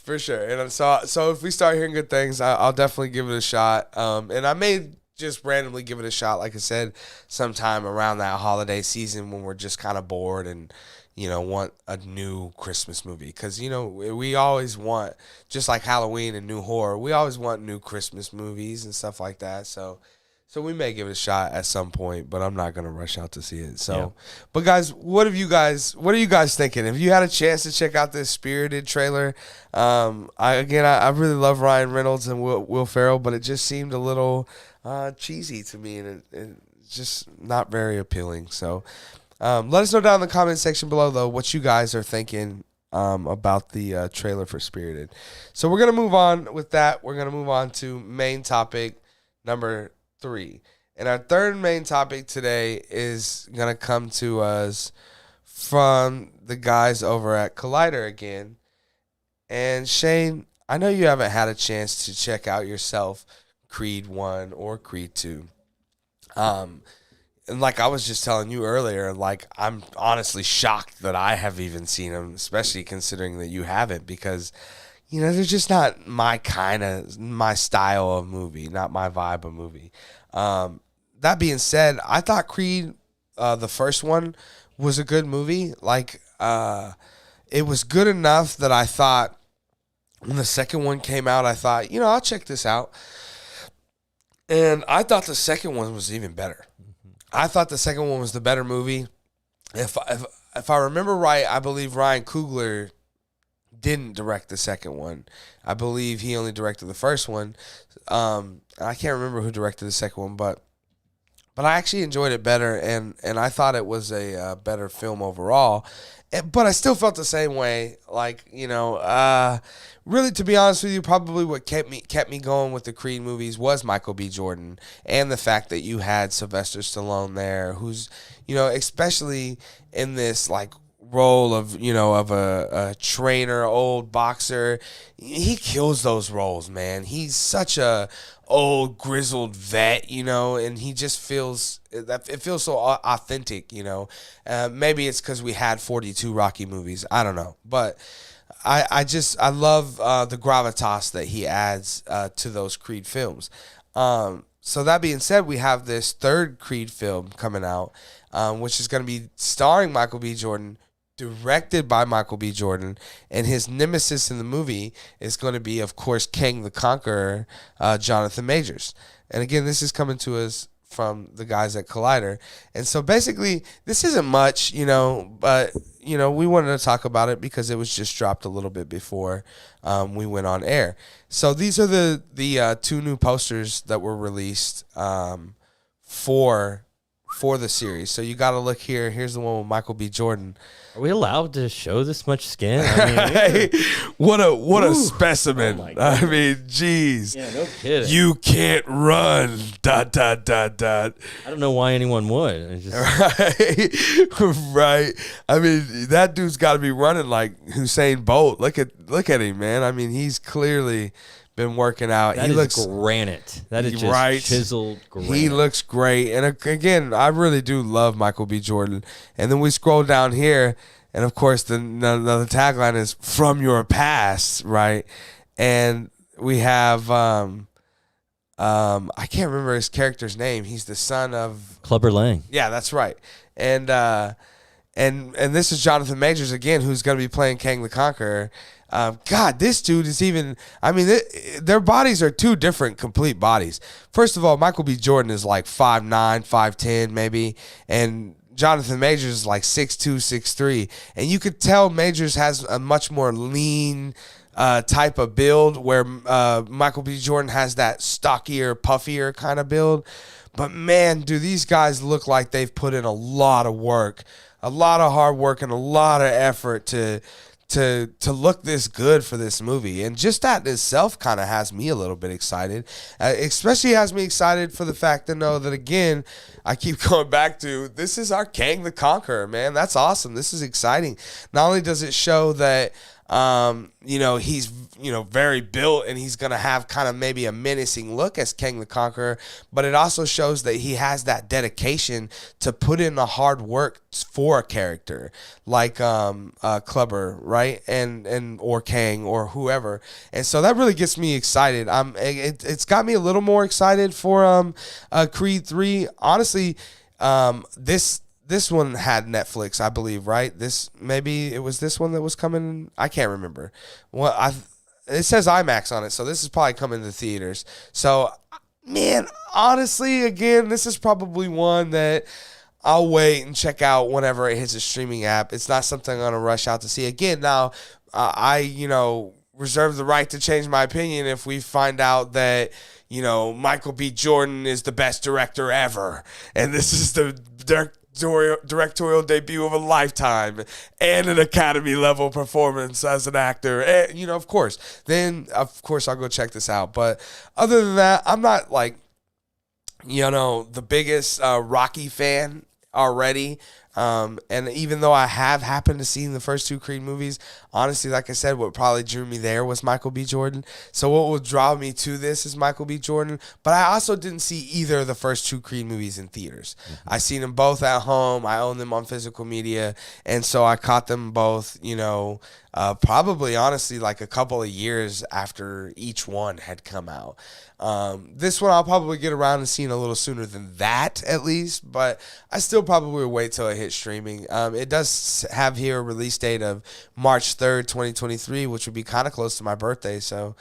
for sure. And so if we start hearing good things, I'll definitely give it a shot. And I may just randomly give it a shot, like I said, sometime around that holiday season when we're just kind of bored and want a new Christmas movie. Because, we always want, just like Halloween and new horror, we always want new Christmas movies and stuff like that. So we may give it a shot at some point, but I'm not going to rush out to see it. So, But guys, what are you guys thinking? Have you had a chance to check out this Spirited trailer? I really love Ryan Reynolds and Will Ferrell, but it just seemed a little cheesy to me, and it's just not very appealing. So, let us know down in the comment section below, though, what you guys are thinking about the trailer for Spirited. So we're going to move on with that. We're going to move on to main topic number 3. And our third main topic today is going to come to us from the guys over at Collider again. And Shane, I know you haven't had a chance to check out yourself Creed 1 or Creed 2. And like I was just telling you earlier, like I'm honestly shocked that I have even seen them, especially considering that you haven't, because, they're just not my style of movie, not my vibe of movie. That being said, I thought Creed, the first one, was a good movie. Like, it was good enough that I thought when the second one came out, I thought, I'll check this out. And I thought the second one was even better. I thought the second one was the better movie. If I remember right, I believe Ryan Coogler didn't direct the second one. I believe he only directed the first one. I can't remember who directed the second one, but I actually enjoyed it better, and I thought it was a better film overall. But I still felt the same way. Like, really, to be honest with you, probably what kept me going with the Creed movies was Michael B. Jordan and the fact that you had Sylvester Stallone there, who's, especially in this like role of a trainer, old boxer. He kills those roles, man. He's such a old grizzled vet, and he just feels so authentic, maybe it's because we had 42 Rocky movies. I don't know, but I love the gravitas that he adds to those Creed films. So that being said, we have this third Creed film coming out, which is going to be starring Michael B. Jordan, directed by Michael B. Jordan, and his nemesis in the movie is going to be, of course, King the Conqueror, Jonathan Majors. And again, this is coming to us from the guys at Collider. And so basically, this isn't much, but, we wanted to talk about it because it was just dropped a little bit before we went on air. So these are the 2 new posters that were released for the series. So you got to look here. Here's the one with Michael B. Jordan. Are we allowed to show this much skin? I mean, what a specimen. Oh I mean, geez. Yeah, no kidding. You can't run. ... I don't know why anyone would. It's just... Right. I mean, that dude's got to be running like Usain Bolt. Look at him, man. I mean, he's clearly been working out. He looks granite. That is just chiseled granite. He looks great. And again, I really do love Michael B. Jordan. And then we scroll down here, and of course, the tagline is "From Your Past," right? And we have I can't remember his character's name. He's the son of Clubber Lang. Yeah, that's right. And this is Jonathan Majors again, who's going to be playing King the Conqueror. God, this dude is even, I mean, their bodies are 2 different complete bodies. First of all, Michael B. Jordan is like 5'9", 5'10", maybe, and Jonathan Majors is like 6'2", 6'3", and you could tell Majors has a much more lean type of build, where Michael B. Jordan has that stockier, puffier kind of build. But man, do these guys look like they've put in a lot of work, a lot of hard work, and a lot of effort to look this good for this movie. And just that in itself kind of has me a little bit excited. Especially has me excited for the fact to know that, again, I keep going back to, this is our Kang the Conqueror, man. That's awesome. This is exciting. Not only does it show that he's, very built, and he's going to have kind of maybe a menacing look as Kang the Conqueror, but it also shows that he has that dedication to put in the hard work for a character like Clubber, right? And or Kang or whoever. And so that really gets me excited. It's got me a little more excited for Creed 3. Honestly, this one had Netflix, I believe, right? Maybe it was this one that was coming. I can't remember. Well, it says IMAX on it, so this is probably coming to theaters. So, man, honestly, again, this is probably one that I'll wait and check out whenever it hits a streaming app. It's not something I'm going to rush out to see. Again, now, I reserve the right to change my opinion if we find out that, Michael B. Jordan is the best director ever, and this is the directorial debut of a lifetime and an Academy level performance as an actor. And, of course I'll go check this out. But other than that, I'm not like, the biggest Rocky fan already. And even though I have happened to see the first two Creed movies, honestly, like I said, what probably drew me there was Michael B. Jordan. So what will draw me to this is Michael B. Jordan. But I also didn't see either of the first two Creed movies in theaters. Mm-hmm. I seen them both at home. I own them on physical media. And so I caught them both, probably honestly like a couple of years after each one had come out. This one I'll probably get around and seeing a little sooner than that, at least, but I still probably wait till it hits streaming. It does have here a release date of March 3rd, 2023, which would be kind of close to my birthday. So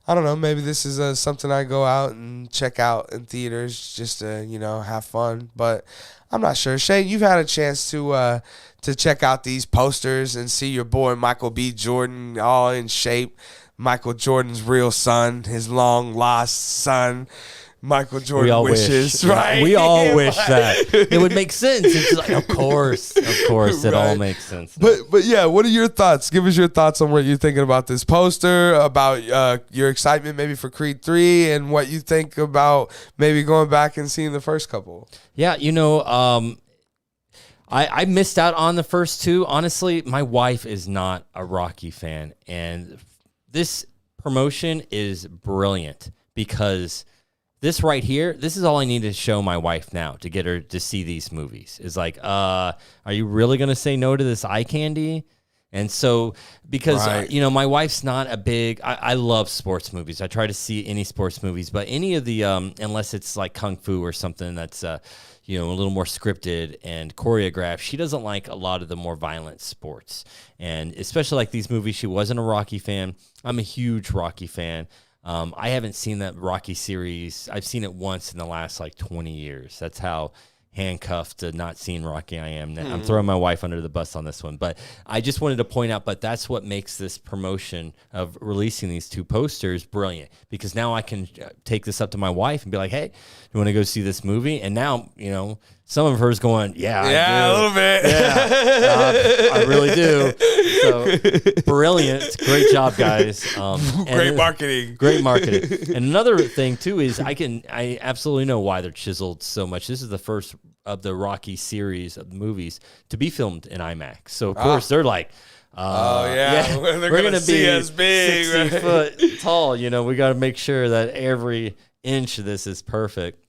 I don't know, maybe this is something I go out and check out in theaters just to, have fun, but I'm not sure. Shane, you've had a chance to check out these posters and see your boy Michael B. Jordan all in shape. Michael Jordan's real son, his long lost son, Michael Jordan wishes, right? We all wish that. It would make sense. It's like, of course, it right. All makes sense. But yeah, what are your thoughts? Give us your thoughts on what you're thinking about this poster, about your excitement maybe for Creed 3, and what you think about maybe going back and seeing the first couple. Yeah, I missed out on the first two. Honestly, my wife is not a Rocky fan, and this promotion is brilliant because this right here, this is all I need to show my wife now to get her to see these movies. Is like, are you really going to say no to this eye candy? And so, because, right. My wife's not a big, I love sports movies. I try to see any sports movies, but any of the, unless it's like Kung Fu or something that's, a little more scripted and choreographed, she doesn't like a lot of the more violent sports. And especially like these movies, she wasn't a Rocky fan. I'm a huge Rocky fan. I haven't seen that Rocky series. I've seen it once in the last 20 years. That's how handcuffed to not seeing Rocky I am. Mm-hmm. I'm throwing my wife under the bus on this one, but I just wanted to point out, but that's what makes this promotion of releasing these two posters brilliant, because now I can take this up to my wife and be like, hey, you want to go see this movie? And now, some of her's going, yeah, a little bit. Yeah, I really do. So brilliant. Great job, guys. Great marketing. Great marketing. And another thing too is I absolutely know why they're chiseled so much. This is the first of the Rocky series of movies to be filmed in IMAX. So of course they're like, they're going to be as big, 60 foot tall. We got to make sure that every inch of this is perfect.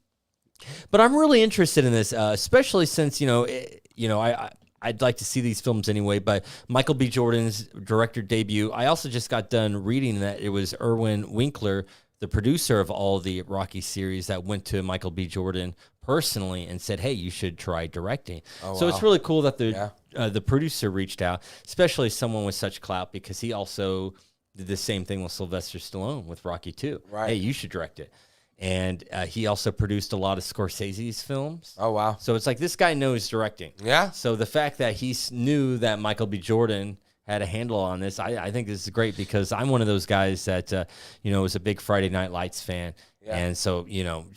But I'm really interested in this, especially since I'd like to see these films anyway. But Michael B. Jordan's director debut. I also just got done reading that it was Irwin Winkler, the producer of all the Rocky series, that went to Michael B. Jordan personally and said, "Hey, you should try directing." So it's really cool that the producer reached out, especially someone with such clout, because he also did the same thing with Sylvester Stallone with Rocky 2. Right. Hey, you should direct it. And he also produced a lot of Scorsese's films. Oh, wow. So it's like this guy knows directing. Yeah. So the fact that he knew that Michael B. Jordan had a handle on this, I think this is great because I'm one of those guys that, was a big Friday Night Lights fan. Yeah. And so,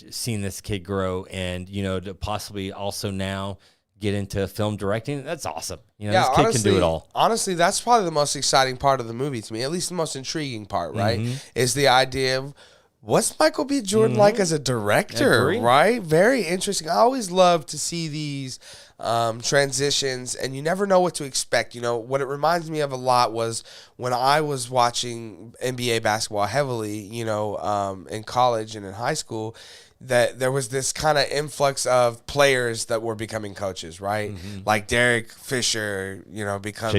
seeing this kid grow and, to possibly also now get into film directing, that's awesome. This kid can do it all. Honestly, that's probably the most exciting part of the movie to me, at least the most intriguing part, right? Is the idea of, what's Michael B. Jordan like as a director, right? Very interesting. I always love to see these transitions, and you never know what to expect. What it reminds me of a lot was when I was watching NBA basketball heavily, in college and in high school, that there was this kind of influx of players that were becoming coaches, right? Like Derek Fisher, becomes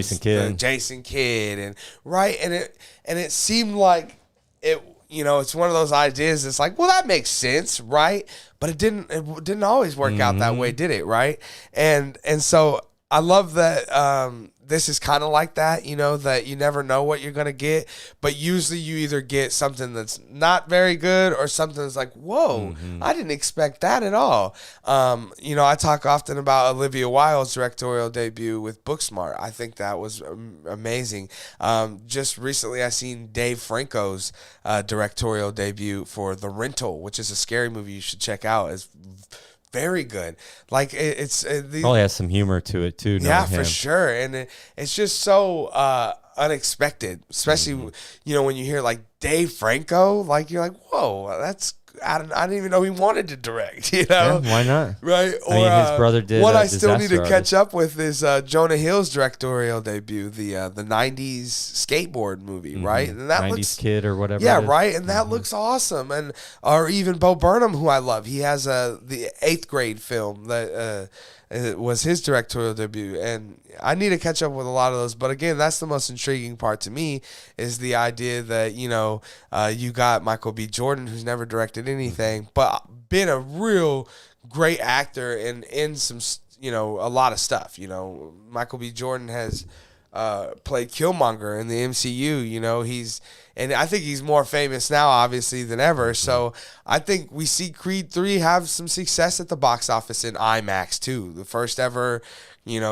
Jason Kidd, and it seemed like it. It's one of those ideas that's like, well, that makes sense, right? But it didn't always work out that way, did it, right? And so I love that this is kind of like that, that you never know what you're going to get, but usually you either get something that's not very good or something that's like, whoa, I didn't expect that at all. I talk often about Olivia Wilde's directorial debut with Booksmart. I think that was amazing. Just recently I seen Dave Franco's directorial debut for The Rental, which is a scary movie you should check out. It's very good. Like it's probably has some humor to it too. Yeah, for sure. And it's just so unexpected, especially when you hear like Dave Franco. Like you're like, whoa, that's I didn't even know he wanted to direct. Yeah, why not? Right? His brother did. What I still need to catch up with is Jonah Hill's directorial debut, the '90s skateboard movie, right? And that 90s looks Kid or whatever. Yeah, right. And that looks awesome. And or even Bo Burnham, who I love, he has the 8th grade film that it was his directorial debut, and I need to catch up with a lot of those. But again, that's the most intriguing part to me is the idea that you got Michael B. Jordan, who's never directed anything, but been a real great actor and in some a lot of stuff. Michael B. Jordan has played Killmonger in the MCU. And I think he's more famous now, obviously, than ever. So I think we see Creed 3 have some success at the box office in IMAX, too. The first ever,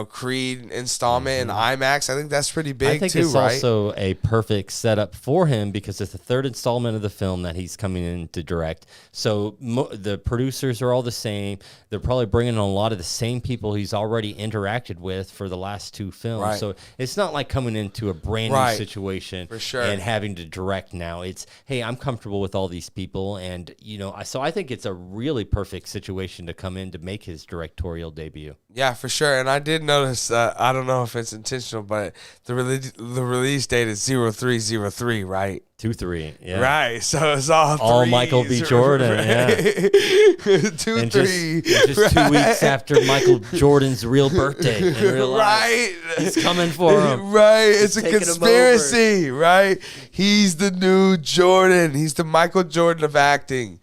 Creed installment in IMAX. I think that's pretty big, too, I think it's also a perfect setup for him because it's the third installment of the film that he's coming in to direct. So the producers are all the same. They're probably bringing in a lot of the same people he's already interacted with for the last 2 films. Right. So it's not like coming into a brand new situation for sure. And having to direct now. It's, hey, I'm comfortable with all these people. And, so I think it's a really perfect situation to come in to make his directorial debut. Yeah, for sure. And I did notice, I don't know if it's intentional, but the release date is 0303, right? 2-3, yeah. Right, so it's all Michael B. Jordan, yeah. 2-3. And just 2 weeks after Michael Jordan's real birthday in real life. Right. He's coming for him. Right, it's a conspiracy, right? He's the new Jordan. He's the Michael Jordan of acting.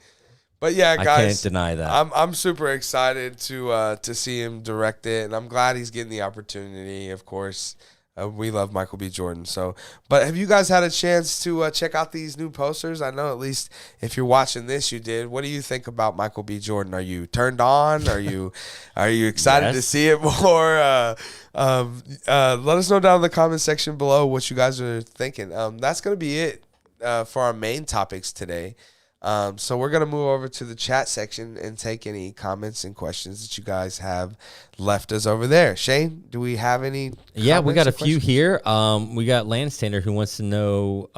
But yeah, guys, I can't deny that. I'm super excited to see him direct it, and I'm glad he's getting the opportunity. Of course, we love Michael B. Jordan. So, but have you guys had a chance to check out these new posters? I know at least if you're watching this, you did. What do you think about Michael B. Jordan? Are you turned on? Are you excited to see it more? Let us know down in the comment section below what you guys are thinking. That's gonna be it for our main topics today. So we're going to move over to the chat section and take any comments and questions that you guys have left us over there. Shane, do we have any? Yeah, we got a few here. We got Landstander who wants to know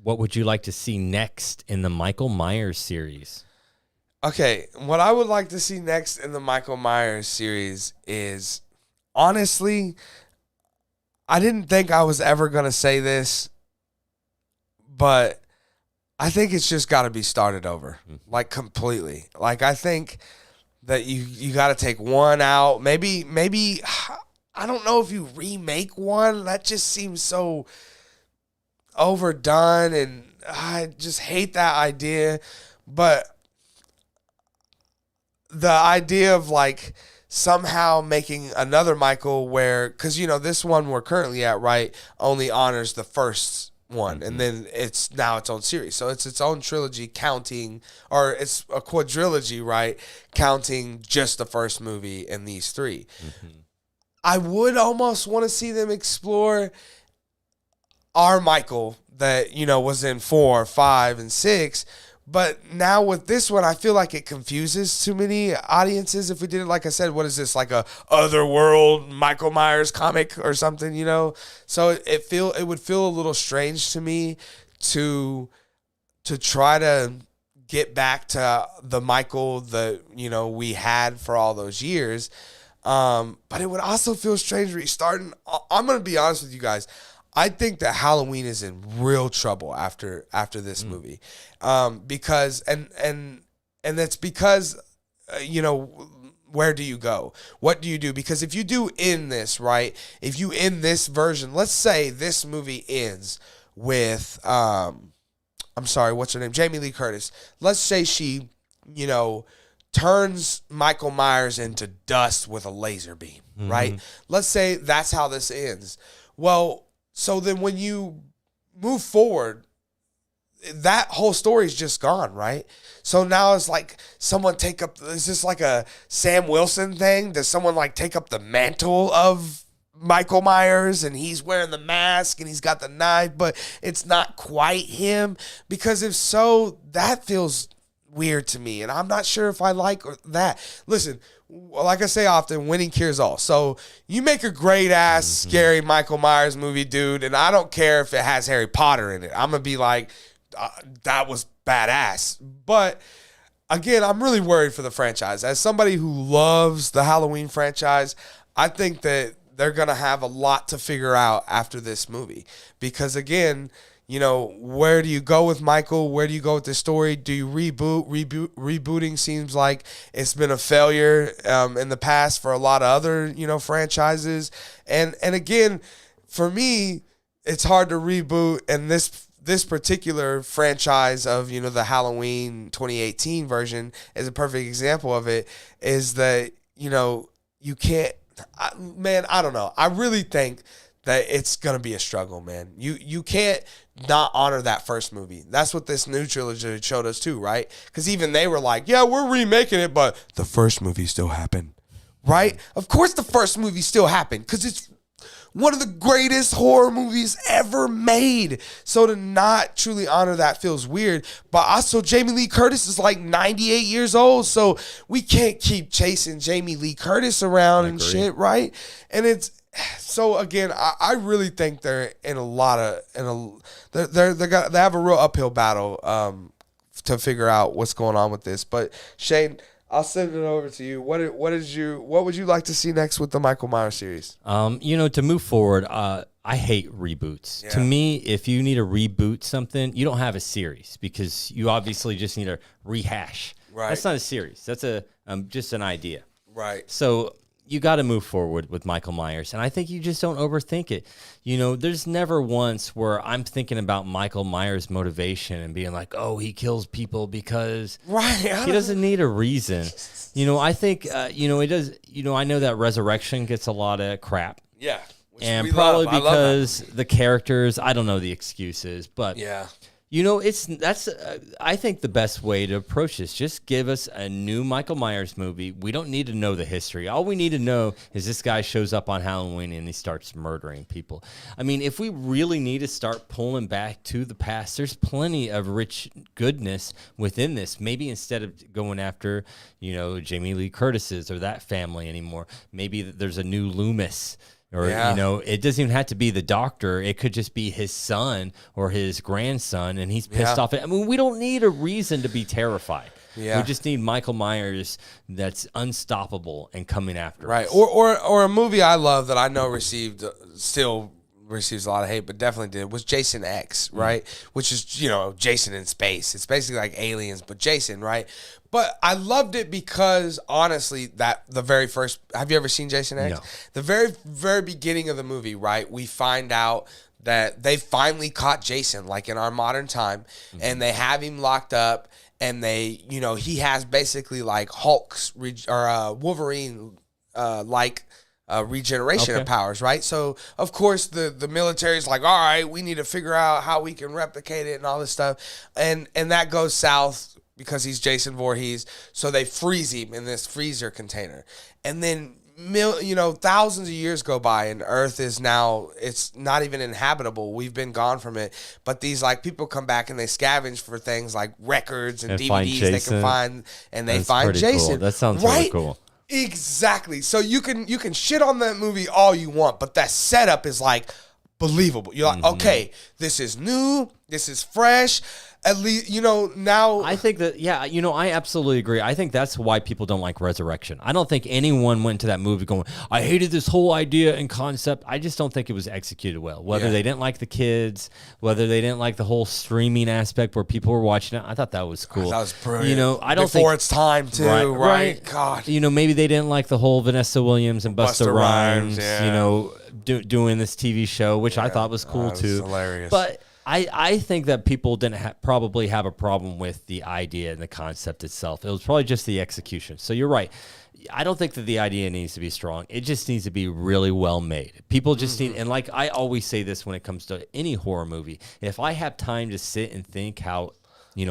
what would you like to see next in the Michael Myers series? Okay, what I would like to see next in the Michael Myers series is, honestly, I didn't think I was ever going to say this, but I think it's just got to be started over, like completely. Like I think that you got to take one out. Maybe I don't know if you remake one. That just seems so overdone, and I just hate that idea. But the idea of like somehow making another Michael where, because this one we're currently at, right, only honors the first one, and then it's now its own series. So it's its own trilogy counting, or it's a quadrilogy, right? Counting just the first movie and these three. I would almost want to see them explore our Michael that, was in 4, 5, and 6. But now with this one, I feel like it confuses too many audiences. If we did it, like I said, what is this, like a otherworld Michael Myers comic or something, So it would feel a little strange to me to try to get back to the Michael that, we had for all those years. But it would also feel strange restarting. I'm going to be honest with you guys. I think that Halloween is in real trouble after this movie, because and that's because where do you go? What do you do? Because if you do end this right, if you end this version, let's say this movie ends with I'm sorry, what's her name? Jamie Lee Curtis. Let's say she turns Michael Myers into dust with a laser beam, right? Let's say that's how this ends. Well, so then when you move forward, that whole story is just gone, right? So now it's like someone is this like a Sam Wilson thing? Does someone like take up the mantle of Michael Myers and he's wearing the mask and he's got the knife, but it's not quite him? Because if so, that feels weird to me, and I'm not sure if I like that. Listen, like I say often, winning cures all. So you make a great ass scary Michael Myers movie, dude, and I don't care if it has Harry Potter in it. I'm gonna be like, that was badass. But again, I'm really worried for the franchise. As somebody who loves the Halloween franchise, I think that they're gonna have a lot to figure out after this movie, because again, where do you go with Michael? Where do you go with this story? Do you reboot? Rebooting seems like it's been a failure in the past for a lot of other, franchises. And again, for me, it's hard to reboot. And this particular franchise of, the Halloween 2018 version is a perfect example of it, is that, you can't, I don't know. I really think that it's going to be a struggle, man. You can't not honor that first movie. That's what this new trilogy showed us too, right? Because even they were like, yeah, we're remaking it, but the first movie still happened, right? Of course the first movie still happened, because it's one of the greatest horror movies ever made. So to not truly honor that feels weird. But also, Jamie Lee Curtis is like 98 years old, so we can't keep chasing Jamie Lee Curtis around and shit, right? And it's, so again, I really think they're in they have a real uphill battle to figure out what's going on with this. But Shane, I'll send it over to you. What would you like to see next with the Michael Myers series? To move forward, I hate reboots. Yeah. To me, if you need to reboot something, you don't have a series, because you obviously just need to rehash. Right. That's not a series. That's just an idea. Right. So you got to move forward with Michael Myers, and I think you just don't overthink it. There's never once where I'm thinking about Michael Myers' motivation and being like, oh, he kills people because he doesn't need a reason. I think, it does. I know that Resurrection gets a lot of crap. Yeah. And probably because the characters, I don't know the excuses, but yeah. I think the best way to approach this, just give us a new Michael Myers movie. We don't need to know the history. All we need to know is this guy shows up on Halloween and he starts murdering people. I mean, if we really need to start pulling back to the past, there's plenty of rich goodness within this. Maybe instead of going after, Jamie Lee Curtis's or that family anymore, maybe there's a new Loomis. Or, it doesn't even have to be the doctor. It could just be his son or his grandson, and he's pissed off. I mean, we don't need a reason to be terrified. Yeah. We just need Michael Myers that's unstoppable and coming after us. Or a movie I love that I know still receives a lot of hate, but definitely did, was Jason X, right? Which is, Jason in space. It's basically like Aliens, but Jason, right? But I loved it because, honestly, have you ever seen Jason X? No. The very, very beginning of the movie, right, we find out that they finally caught Jason, like in our modern time, and they have him locked up, and he has basically like Hulk's or Wolverine like regeneration of powers, right? So of course the military is like, all right, we need to figure out how we can replicate it and all this stuff, and that goes south because he's Jason Voorhees. So they freeze him in this freezer container, and then thousands of years go by, and Earth is now, it's not even inhabitable. We've been gone from it, but these like people come back and they scavenge for things like records and DVDs they can find, and they find Jason. Cool. That sounds really cool. Exactly. So you can shit on that movie all you want, but that setup is like believable. You're like, okay, this is new, this is fresh. At least, now. I think that, I absolutely agree. I think that's why people don't like Resurrection. I don't think anyone went to that movie going, I hated this whole idea and concept. I just don't think it was executed well. Whether they didn't like the kids, whether they didn't like the whole streaming aspect where people were watching it, I thought that was cool. That was brilliant. I don't Before its time, too, right? God. Maybe they didn't like the whole Vanessa Williams and Busta Rhymes, doing this TV show, which I thought was cool, too. Hilarious. But I think that people didn't probably have a problem with the idea and the concept itself. It was probably just the execution. So you're right. I don't think that the idea needs to be strong. It just needs to be really well made. People just need, and like I always say this when it comes to any horror movie, if I have time to sit and think how,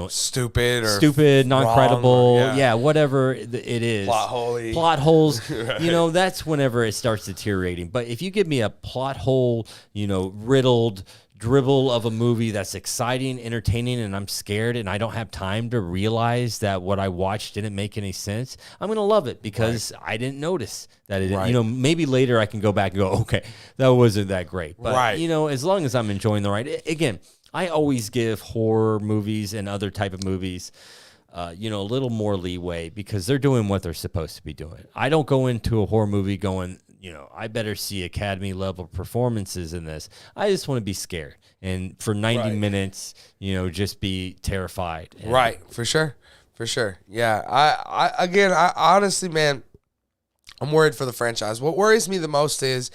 stupid, not credible, whatever it is. Plot holes, right. That's whenever it starts deteriorating. But if you give me a plot hole, riddled dribble of a movie that's exciting, entertaining, and I'm scared and I don't have time to realize that what I watched didn't make any sense, I'm going to love it because I didn't notice that it didn't. Maybe later I can go back and go, okay, that wasn't that great. But, as long as I'm enjoying the ride, again, I always give horror movies and other type of movies a little more leeway because they're doing what they're supposed to be doing. I don't go into a horror movie going, I better see Academy level performances in this. I just want to be scared. And for 90 minutes, just be terrified. Right. For sure. Yeah. I honestly, man, I'm worried for the franchise. What worries me the most is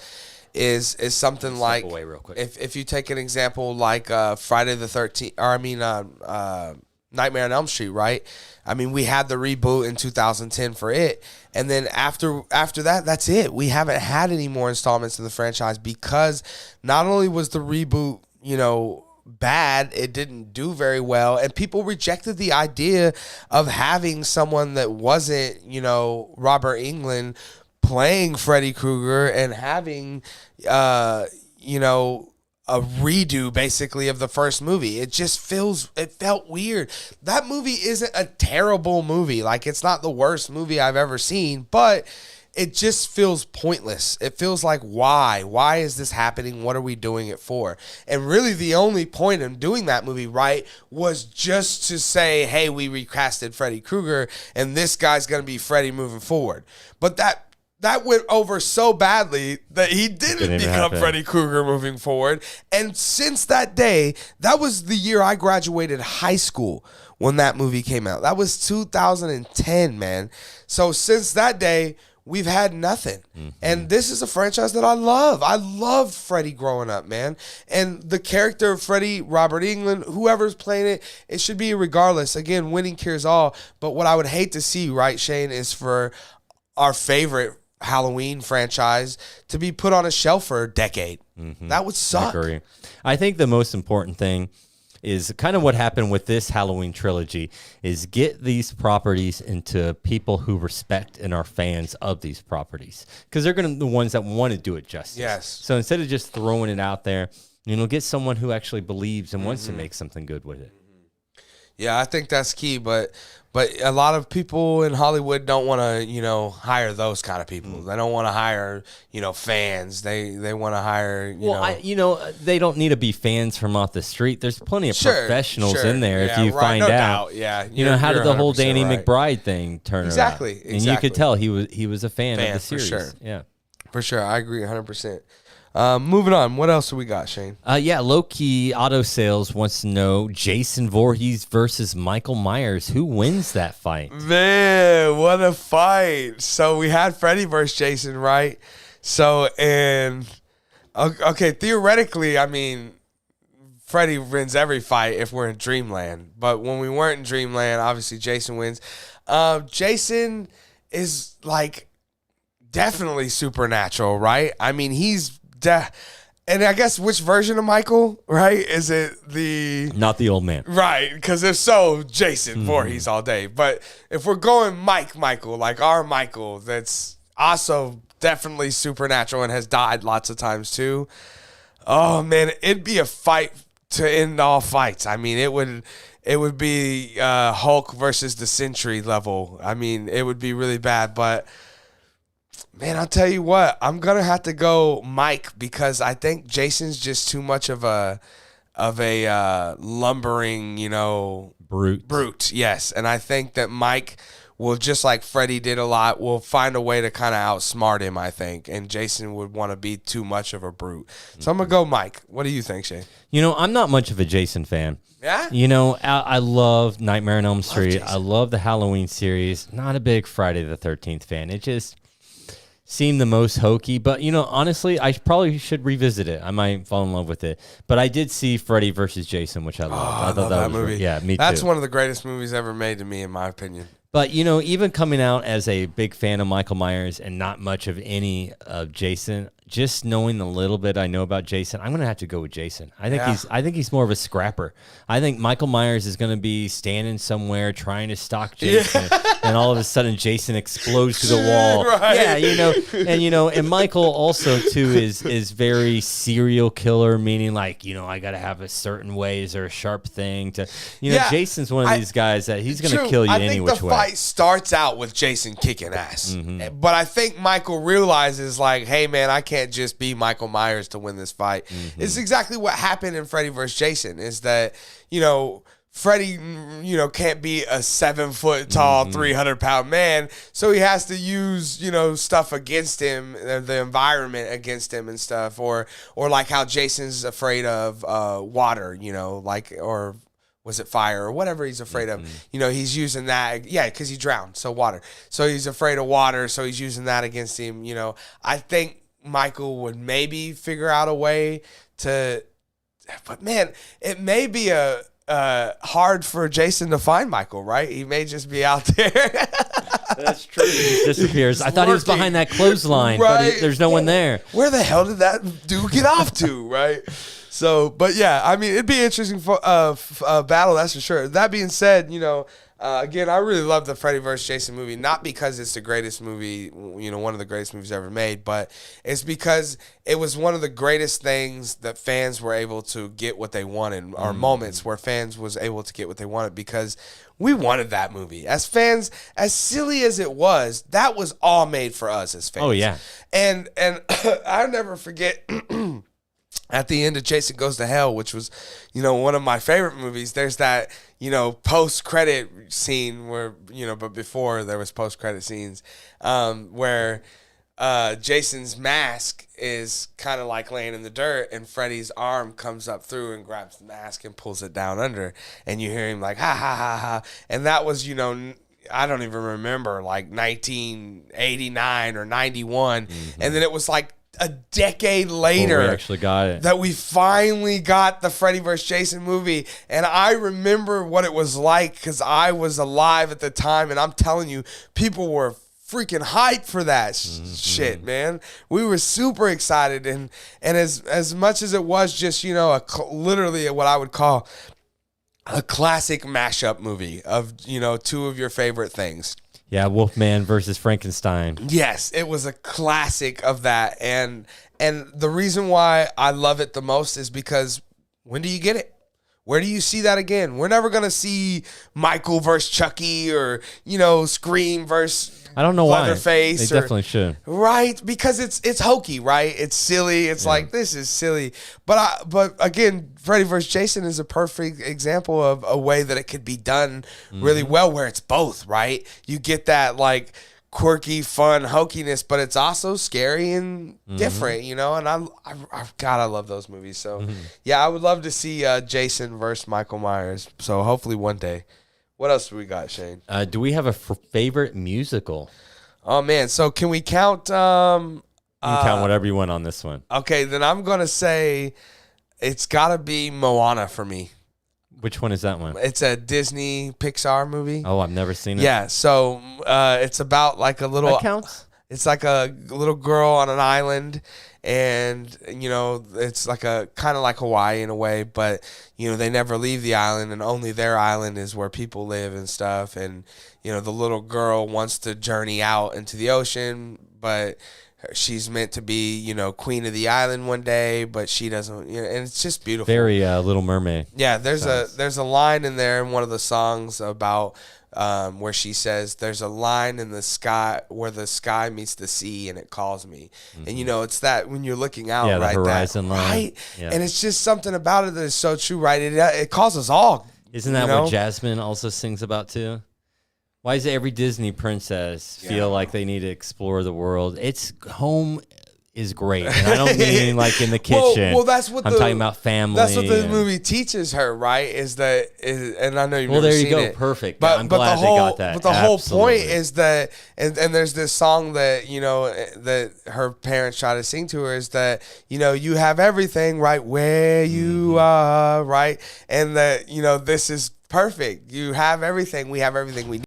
something like, away real quick. If you take an example like Friday the 13th, or Nightmare on Elm Street, right? I mean, we had the reboot in 2010 for it, and then after that, that's it. We haven't had any more installments in the franchise because not only was the reboot, bad, it didn't do very well, and people rejected the idea of having someone that wasn't, Robert Englund playing Freddy Krueger and having, a redo basically of the first movie. It felt weird. That movie isn't a terrible movie. Like, it's not the worst movie I've ever seen, but it just feels pointless. It feels like, why? Why is this happening? What are we doing it for? And really the only point in doing that movie, right, was just to say, hey, we recasted Freddy Krueger and this guy's going to be Freddy moving forward. But that went over so badly that he didn't become Freddy Krueger moving forward. And since that day, that was the year I graduated high school when that movie came out. That was 2010, man. So since that day, we've had nothing. And this is a franchise that I love. I loved Freddy growing up, man. And the character of Freddy, Robert Englund, whoever's playing it, it should be regardless. Again, winning cures all. But what I would hate to see, right, Shane, is for our favorite Halloween franchise to be put on a shelf for a decade. That would suck. I agree. I think the most important thing is kind of what happened with this Halloween trilogy is get these properties into people who respect and are fans of these properties because they're going to be the ones that want to do it justice. Yes. So instead of just throwing it out there, get someone who actually believes and wants to make something good with it. Yeah, I think that's key, but a lot of people in Hollywood don't want to, hire those kind of people. They don't want to hire, fans. They want to hire, they don't need to be fans from off the street. There's plenty of professionals in there if you find out. Yeah. How did the whole Danny McBride thing turn Exactly. around? And you could tell he was a fan of the series. For sure. Yeah. For sure. I agree 100%. Moving on. What else do we got, Shane? Low-Key Auto Sales wants to know Jason Voorhees versus Michael Myers. Who wins that fight? Man, what a fight. So we had Freddy versus Jason, right? So, and, okay, theoretically, I mean, Freddy wins every fight if we're in Dreamland. But when we weren't in Dreamland, obviously Jason wins. Jason is, like, definitely supernatural, right? I mean, and I guess which version of Michael, right? Is it not the old man, right? Because if so, Jason Voorhees all day. But if we're going Michael, like our Michael, that's also definitely supernatural and has died lots of times too. Oh man, it'd be a fight to end all fights. I mean, it would be Hulk versus the Sentry level. I mean, it would be really bad, but. Man, I'll tell you what, I'm gonna have to go Mike because I think Jason's just too much of a lumbering, brute. Yes, and I think that Mike will, just like Freddy did a lot, will find a way to kind of outsmart him. I think, and Jason would want to be too much of a brute. So I'm gonna go Mike. What do you think, Shane? I'm not much of a Jason fan. Yeah? I love Nightmare on Elm Street. I love the Halloween series. Not a big Friday the 13th fan. It just seemed the most hokey, but honestly, I probably should revisit it. I might fall in love with it. But I did see Freddy versus Jason, which I loved. I thought that movie. Yeah, me too. That's one of the greatest movies ever made to me, in my opinion. But even coming out as a big fan of Michael Myers and not much of any of Jason, just knowing the little bit I know about Jason, I'm gonna have to go with Jason. I think he's more of a scrapper. I think Michael Myers is gonna be standing somewhere trying to stalk Jason, and all of a sudden Jason explodes to the wall. Right. Yeah, and Michael also too is very serial killer, meaning like I gotta have a certain ways or a sharp thing to. Jason's one of these guys that he's gonna kill you any which way. The fight starts out with Jason kicking ass, but I think Michael realizes like, hey man, I can't just be Michael Myers to win this fight. It's exactly what happened in Freddy vs. Jason, is that Freddy can't be a 7 foot tall 300-pound man, so he has to use stuff against him, the environment against him and stuff, or like how Jason's afraid of water, or was it fire or whatever he's afraid of? He's using that. Yeah, because he drowned. So water. So he's afraid of water. So he's using that against him. I think Michael would maybe figure out a way to, but man, it may be hard for Jason to find Michael, right? He may just be out there. That's true. He disappears. I thought he was behind that clothesline, right? But there's no one there. Where the hell did that dude get off to, right? So, but yeah, I mean, it'd be interesting for battle, that's for sure. That being said, again, I really love the Freddy vs. Jason movie, not because it's the greatest movie, one of the greatest movies ever made, but it's because it was one of the greatest things that fans were able to get what they wanted, or moments where fans was able to get what they wanted, because we wanted that movie. As fans, as silly as it was, that was all made for us as fans. Oh, yeah. And I'll never forget... At the end of Jason Goes to Hell, which was, one of my favorite movies, there's that, post-credit scene where, but before there was post-credit scenes, where Jason's mask is kind of like laying in the dirt, and Freddy's arm comes up through and grabs the mask and pulls it down under, and you hear him like, ha, ha, ha, ha. And that was, I don't even remember, like 1989 or 91. And then it was like, a decade later, we actually got it. That we finally got the Freddy vs. Jason movie. And I remember what it was like because I was alive at the time. And I'm telling you, people were freaking hyped for that shit, man. We were super excited. And as much as it was just, literally what I would call a classic mashup movie of, two of your favorite things. Yeah, Wolfman versus Frankenstein. Yes, it was a classic of that. And the reason why I love it the most is because when do you get it? Where do you see that again? We're never going to see Michael versus Chucky or, Scream versus I don't know Leatherface. Why. They definitely should. Right? Because it's hokey, right? It's silly. It's like, this is silly. But again, Freddy vs. Jason is a perfect example of a way that it could be done really well, where it's both, right? You get that, like, quirky, fun hokiness, but it's also scary and different, and I love those movies. So, yeah, I would love to see Jason versus Michael Myers. So, hopefully one day. What else do we got, Shane? Do we have a favorite musical? Oh, man. So can we count? You can count whatever you want on this one. Okay, then I'm going to say it's got to be Moana for me. Which one is that one? It's a Disney Pixar movie. Oh, I've never seen it. Yeah, so it's about like a little... That counts? It's like a little girl on an island, and it's like a kind of like Hawaii in a way, but they never leave the island, and only their island is where people live and stuff. And the little girl wants to journey out into the ocean, but she's meant to be queen of the island one day, but she doesn't. And it's just beautiful. Very Little Mermaid. Yeah, there's a line in there in one of the songs about where she says, "There's a line in the sky where the sky meets the sea, and it calls me." Mm-hmm. And it's that when you're looking out, right? The horizon line, right? Yeah. And it's just something about it that is so true, right? It calls us all. Isn't that what Jasmine also sings about too? Why does every Disney princess feel like they need to explore the world? It's home is great, and I don't mean like in the kitchen. Well, that's what I'm talking about family. That's what the movie teaches her, right? And I know you've never there seen you go, it. perfect. But I'm glad they got that. But the whole point is that, and there's this song that that her parents try to sing to her is that you have everything right where you are, right, and that this is perfect. You have everything. We have everything we need.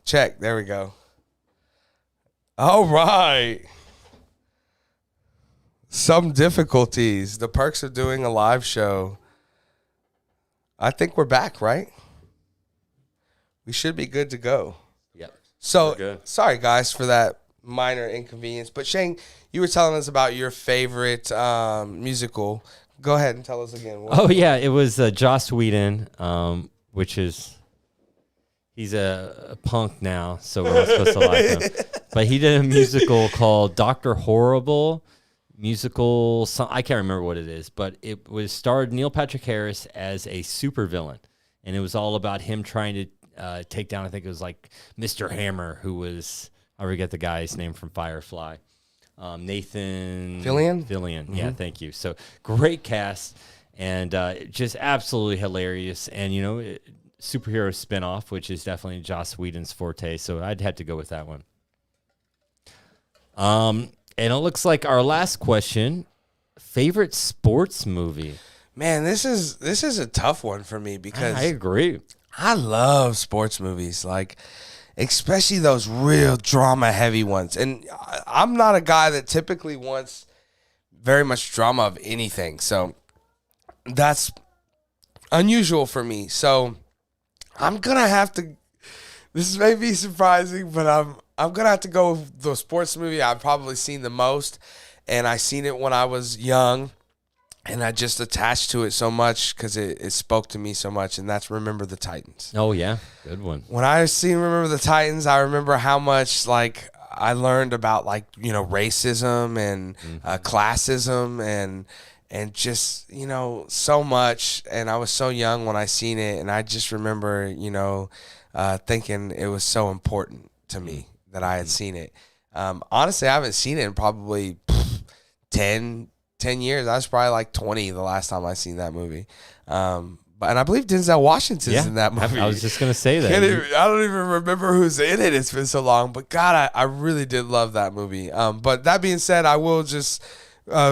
Check. There we go. All right. Some difficulties. The perks of doing a live show. I think we're back, right? We should be good to go. Yep. So, sorry, guys, for that minor inconvenience. But, Shane, you were telling us about your favorite musical. Go ahead and tell us again. It was Joss Whedon, which is... He's a punk now, so we're not supposed to like him. But he did a musical called Dr. Horrible. I can't remember what it is, but it was starred Neil Patrick Harris as a supervillain. And it was all about him trying to take down, I think it was like Mr. Hammer, who was, I forget the guy's name from Firefly. Nathan Fillion? Mm-hmm. Yeah, thank you. So great cast and just absolutely hilarious. And, superhero spinoff, which is definitely Joss Whedon's forte, so I'd have to go with that one. And it looks like our last question: favorite sports movie. Man, this is a tough one for me because I agree. I love sports movies, like especially those real drama heavy ones. And I'm not a guy that typically wants very much drama of anything, so that's unusual for me. So I'm gonna have to This may be surprising, but I'm gonna have to go with the sports movie I've probably seen the most, and I seen it when I was young, and I just attached to it so much because it spoke to me so much, and that's Remember the Titans. Oh yeah, good one. When I seen Remember the Titans, I remember how much like I learned about like racism and classism and just so much, and I was so young when I seen it, and I just remember thinking it was so important to me that I had seen it. Honestly, I haven't seen it in probably 10 years. I was probably like 20 the last time I seen that movie. And I believe Denzel Washington's in that movie. I was just going to say that. I don't even remember who's in it. It's been so long. But God, I really did love that movie. But that being said, I will just...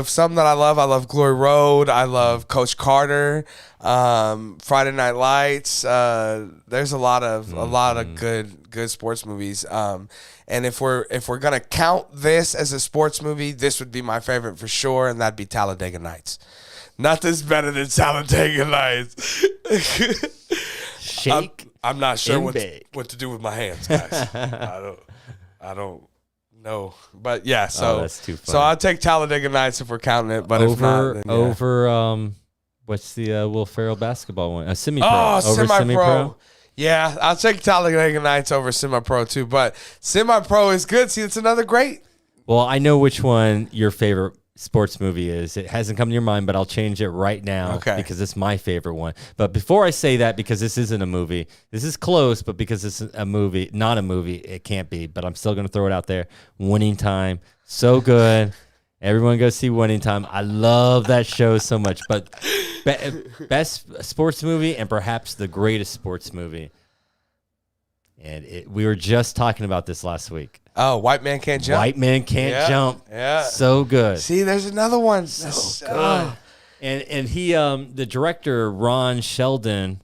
some that I love Glory Road. I love Coach Carter, Friday Night Lights. There's a lot of good sports movies. And if we're gonna count this as a sports movie, this would be my favorite for sure, and that'd be Talladega Nights. Nothing's better than Talladega Nights. Shake. I'm not sure what to do with my hands, guys. I don't. No, but yeah. So that's too funny. So I'll take Talladega Nights if we're counting it. But if not, then yeah. What's the Will Ferrell basketball one? Semi-pro. Oh, semi-pro. Yeah, I'll take Talladega Nights over semi-pro too. But semi-pro is good. See, it's another great. Well, I know which one your favorite sports movie is. It hasn't come to your mind, but I'll change it right now because it's my favorite one. But before I say that, because this isn't a movie, this is close, but because it's a movie, not a movie, it can't be, but I'm still going to throw it out there. Winning Time. So good. Everyone go see Winning Time. I love that show so much. But best sports movie and perhaps the greatest sports movie. And we were just talking about this last week. Oh, White Man Can't Jump. White Man Can't Jump. Yeah. So good. See, there's another one. So good. And he, the director, Ron Sheldon,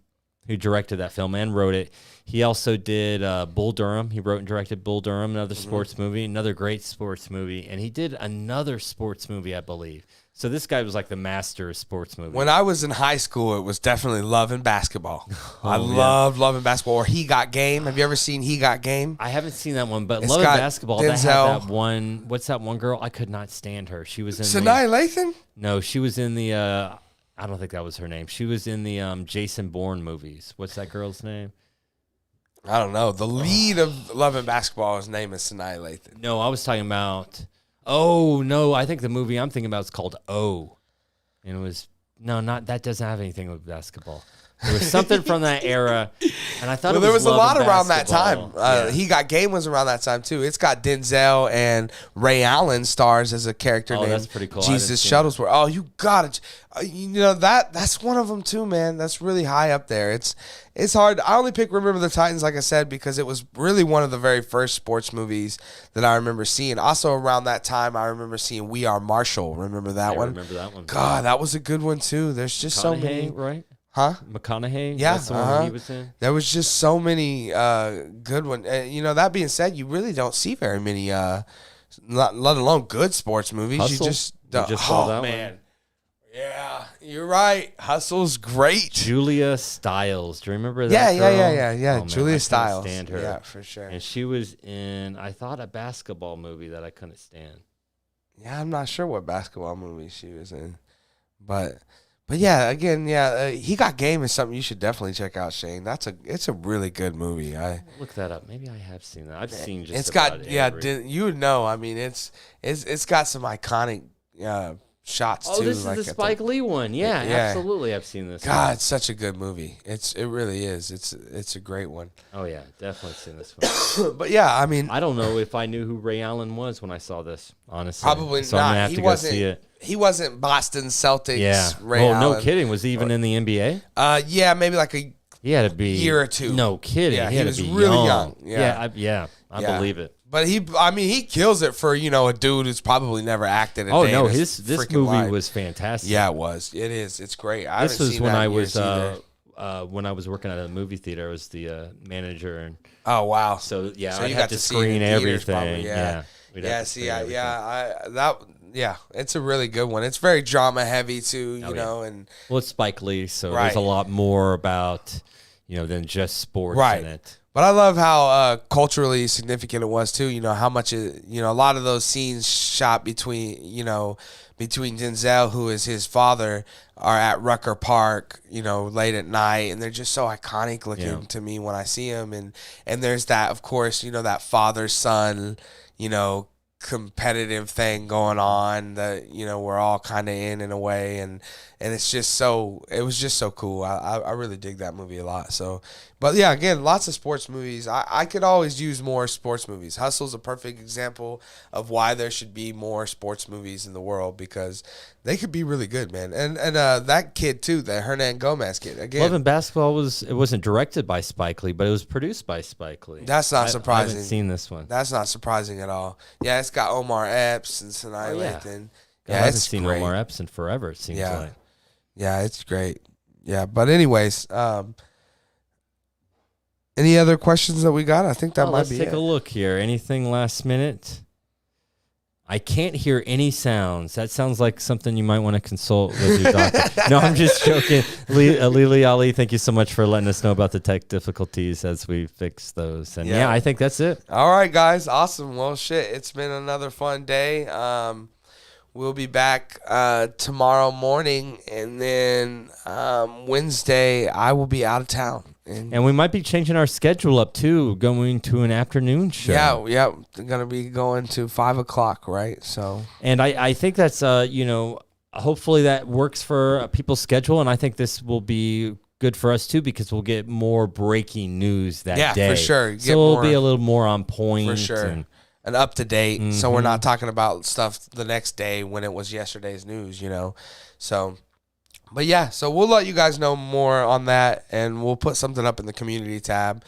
who directed that film and wrote it, he also did Bull Durham. He wrote and directed Bull Durham, another sports movie, another great sports movie. And he did another sports movie, I believe. So this guy was like the master of sports movies. When I was in high school, it was definitely Love and Basketball. I loved Love and Basketball. Or He Got Game. Have you ever seen He Got Game? I haven't seen that one, but Love and Basketball, that had that one. What's that one girl? I could not stand her. She was in Sanaa Lathan? No, she was in the, I don't think that was her name. She was in the Jason Bourne movies. What's that girl's name? I don't know. The lead of Love and Basketball, his name is Sanaa Lathan. No, I was talking about... Oh, no, I think the movie I'm thinking about is called O. And it was, that doesn't have anything with basketball. There was something from that era, and I thought there was a lot around that basketball. time. He Got Game was around that time, too. It's got Denzel and Ray Allen stars as a character named that's pretty cool. Jesus Shuttlesworth. Oh, you got it. That's one of them, too, man. That's really high up there. It's hard. I only pick Remember the Titans, like I said, because it was really one of the very first sports movies that I remember seeing. Also, around that time, I remember seeing We Are Marshall. Remember that one? I remember that one. God, that was a good one, too. There's just so many. Right? Huh? McConaughey? Yeah. That's the one he was in? There was just so many good ones. That being said, you really don't see very many, let alone good sports movies. Hustle. You just saw that man. one. Yeah, you're right. Hustle's great. Julia Stiles. Do you remember that girl? Yeah. Oh, man, Julia I Stiles. Can't stand her. Yeah, for sure. And she was in, I thought, a basketball movie that I couldn't stand. Yeah, I'm not sure what basketball movie she was in. But yeah, again, He Got Game is something you should definitely check out, Shane. It's a really good movie. Look that up. Maybe I have seen that. I've seen just it's about got every. you would know. I mean, it's got some iconic shots too. This is the Spike Lee one. Yeah, absolutely. I've seen this. God, it's such a good movie. It really is. It's a great one. Oh yeah, definitely seen this one. But yeah, I mean, I don't know if I knew who Ray Allen was when I saw this. Honestly, probably so not. I'm gonna have to go see it. He wasn't Boston Celtics. Yeah. Ray Allen. No kidding. Was he even in the NBA? Yeah, maybe like a He had to be year or two. No kidding. Yeah, he had was to be really young. Yeah. I believe it. But he kills it for a dude who's probably never acted. This movie was fantastic. Yeah, it was. It is. It's great. This was when I was when I was working at a movie theater. I was the manager, and oh wow. So you I had to screen everything. It's a really good one. It's very drama heavy too, and it's Spike Lee, so there's a lot more about than just sports in it. But I love how culturally significant it was too. You know how much a lot of those scenes shot between Denzel, who is his father, are at Rucker Park, late at night, and they're just so iconic looking to me when I see them. And there's that, of course, that father son, competitive thing going on that we're all kind of in a way, and it was just so cool. I really dig that movie a lot. So, but yeah, again, lots of sports movies. I could always use more sports movies. Hustle's a perfect example of why there should be more sports movies in the world, because they could be really good, man. And that kid too, the Hernan Gomez kid. Again, Love and Basketball it wasn't directed by Spike Lee, but it was produced by Spike Lee. That's not surprising. I haven't seen this one. That's not surprising at all. Yeah, it's got Omar Epps and Sinai Lathan. Yeah, I haven't seen great. Omar Epps in forever, it seems like. Yeah, it's great. Yeah, but anyways, any other questions that we got? I think that might be it. Let's take a look here. Anything last minute? I can't hear any sounds. That sounds like something you might want to consult with your doctor. No, I'm just joking. Lili Ali, thank you so much for letting us know about the tech difficulties as we fix those. And I think that's it. All right, guys. Awesome. Well, shit, it's been another fun day. We'll be back tomorrow morning, and then Wednesday I will be out of town. And we might be changing our schedule up, too, going to an afternoon show. Yeah, going to be going to 5 o'clock, right? So, and I think that's, hopefully that works for people's schedule, and I think this will be good for us, too, because we'll get more breaking news that day. Yeah, for sure. So we'll be a little more on point. For sure. And up to date, so we're not talking about stuff the next day when it was yesterday's news, So, but yeah, so we'll let you guys know more on that, and we'll put something up in the community tab,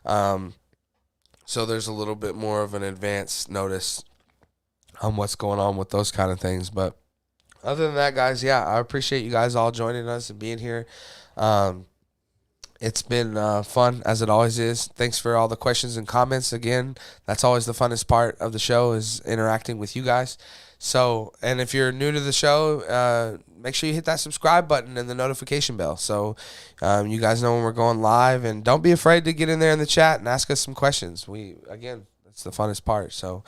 so there's a little bit more of an advance notice on what's going on with those kind of things. But other than that, guys, I appreciate you guys all joining us and being here. It's been fun, as it always is. Thanks for all the questions and comments. Again, that's always the funnest part of the show, is interacting with you guys. So, and if you're new to the show, make sure you hit that subscribe button and the notification bell, so you guys know when we're going live. And don't be afraid to get in there in the chat and ask us some questions. That's the funnest part. So,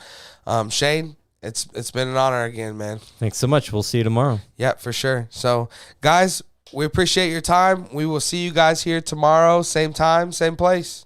Shane, it's been an honor again, man. Thanks so much. We'll see you tomorrow. Yeah, for sure. So, guys, we appreciate your time. We will see you guys here tomorrow, same time, same place.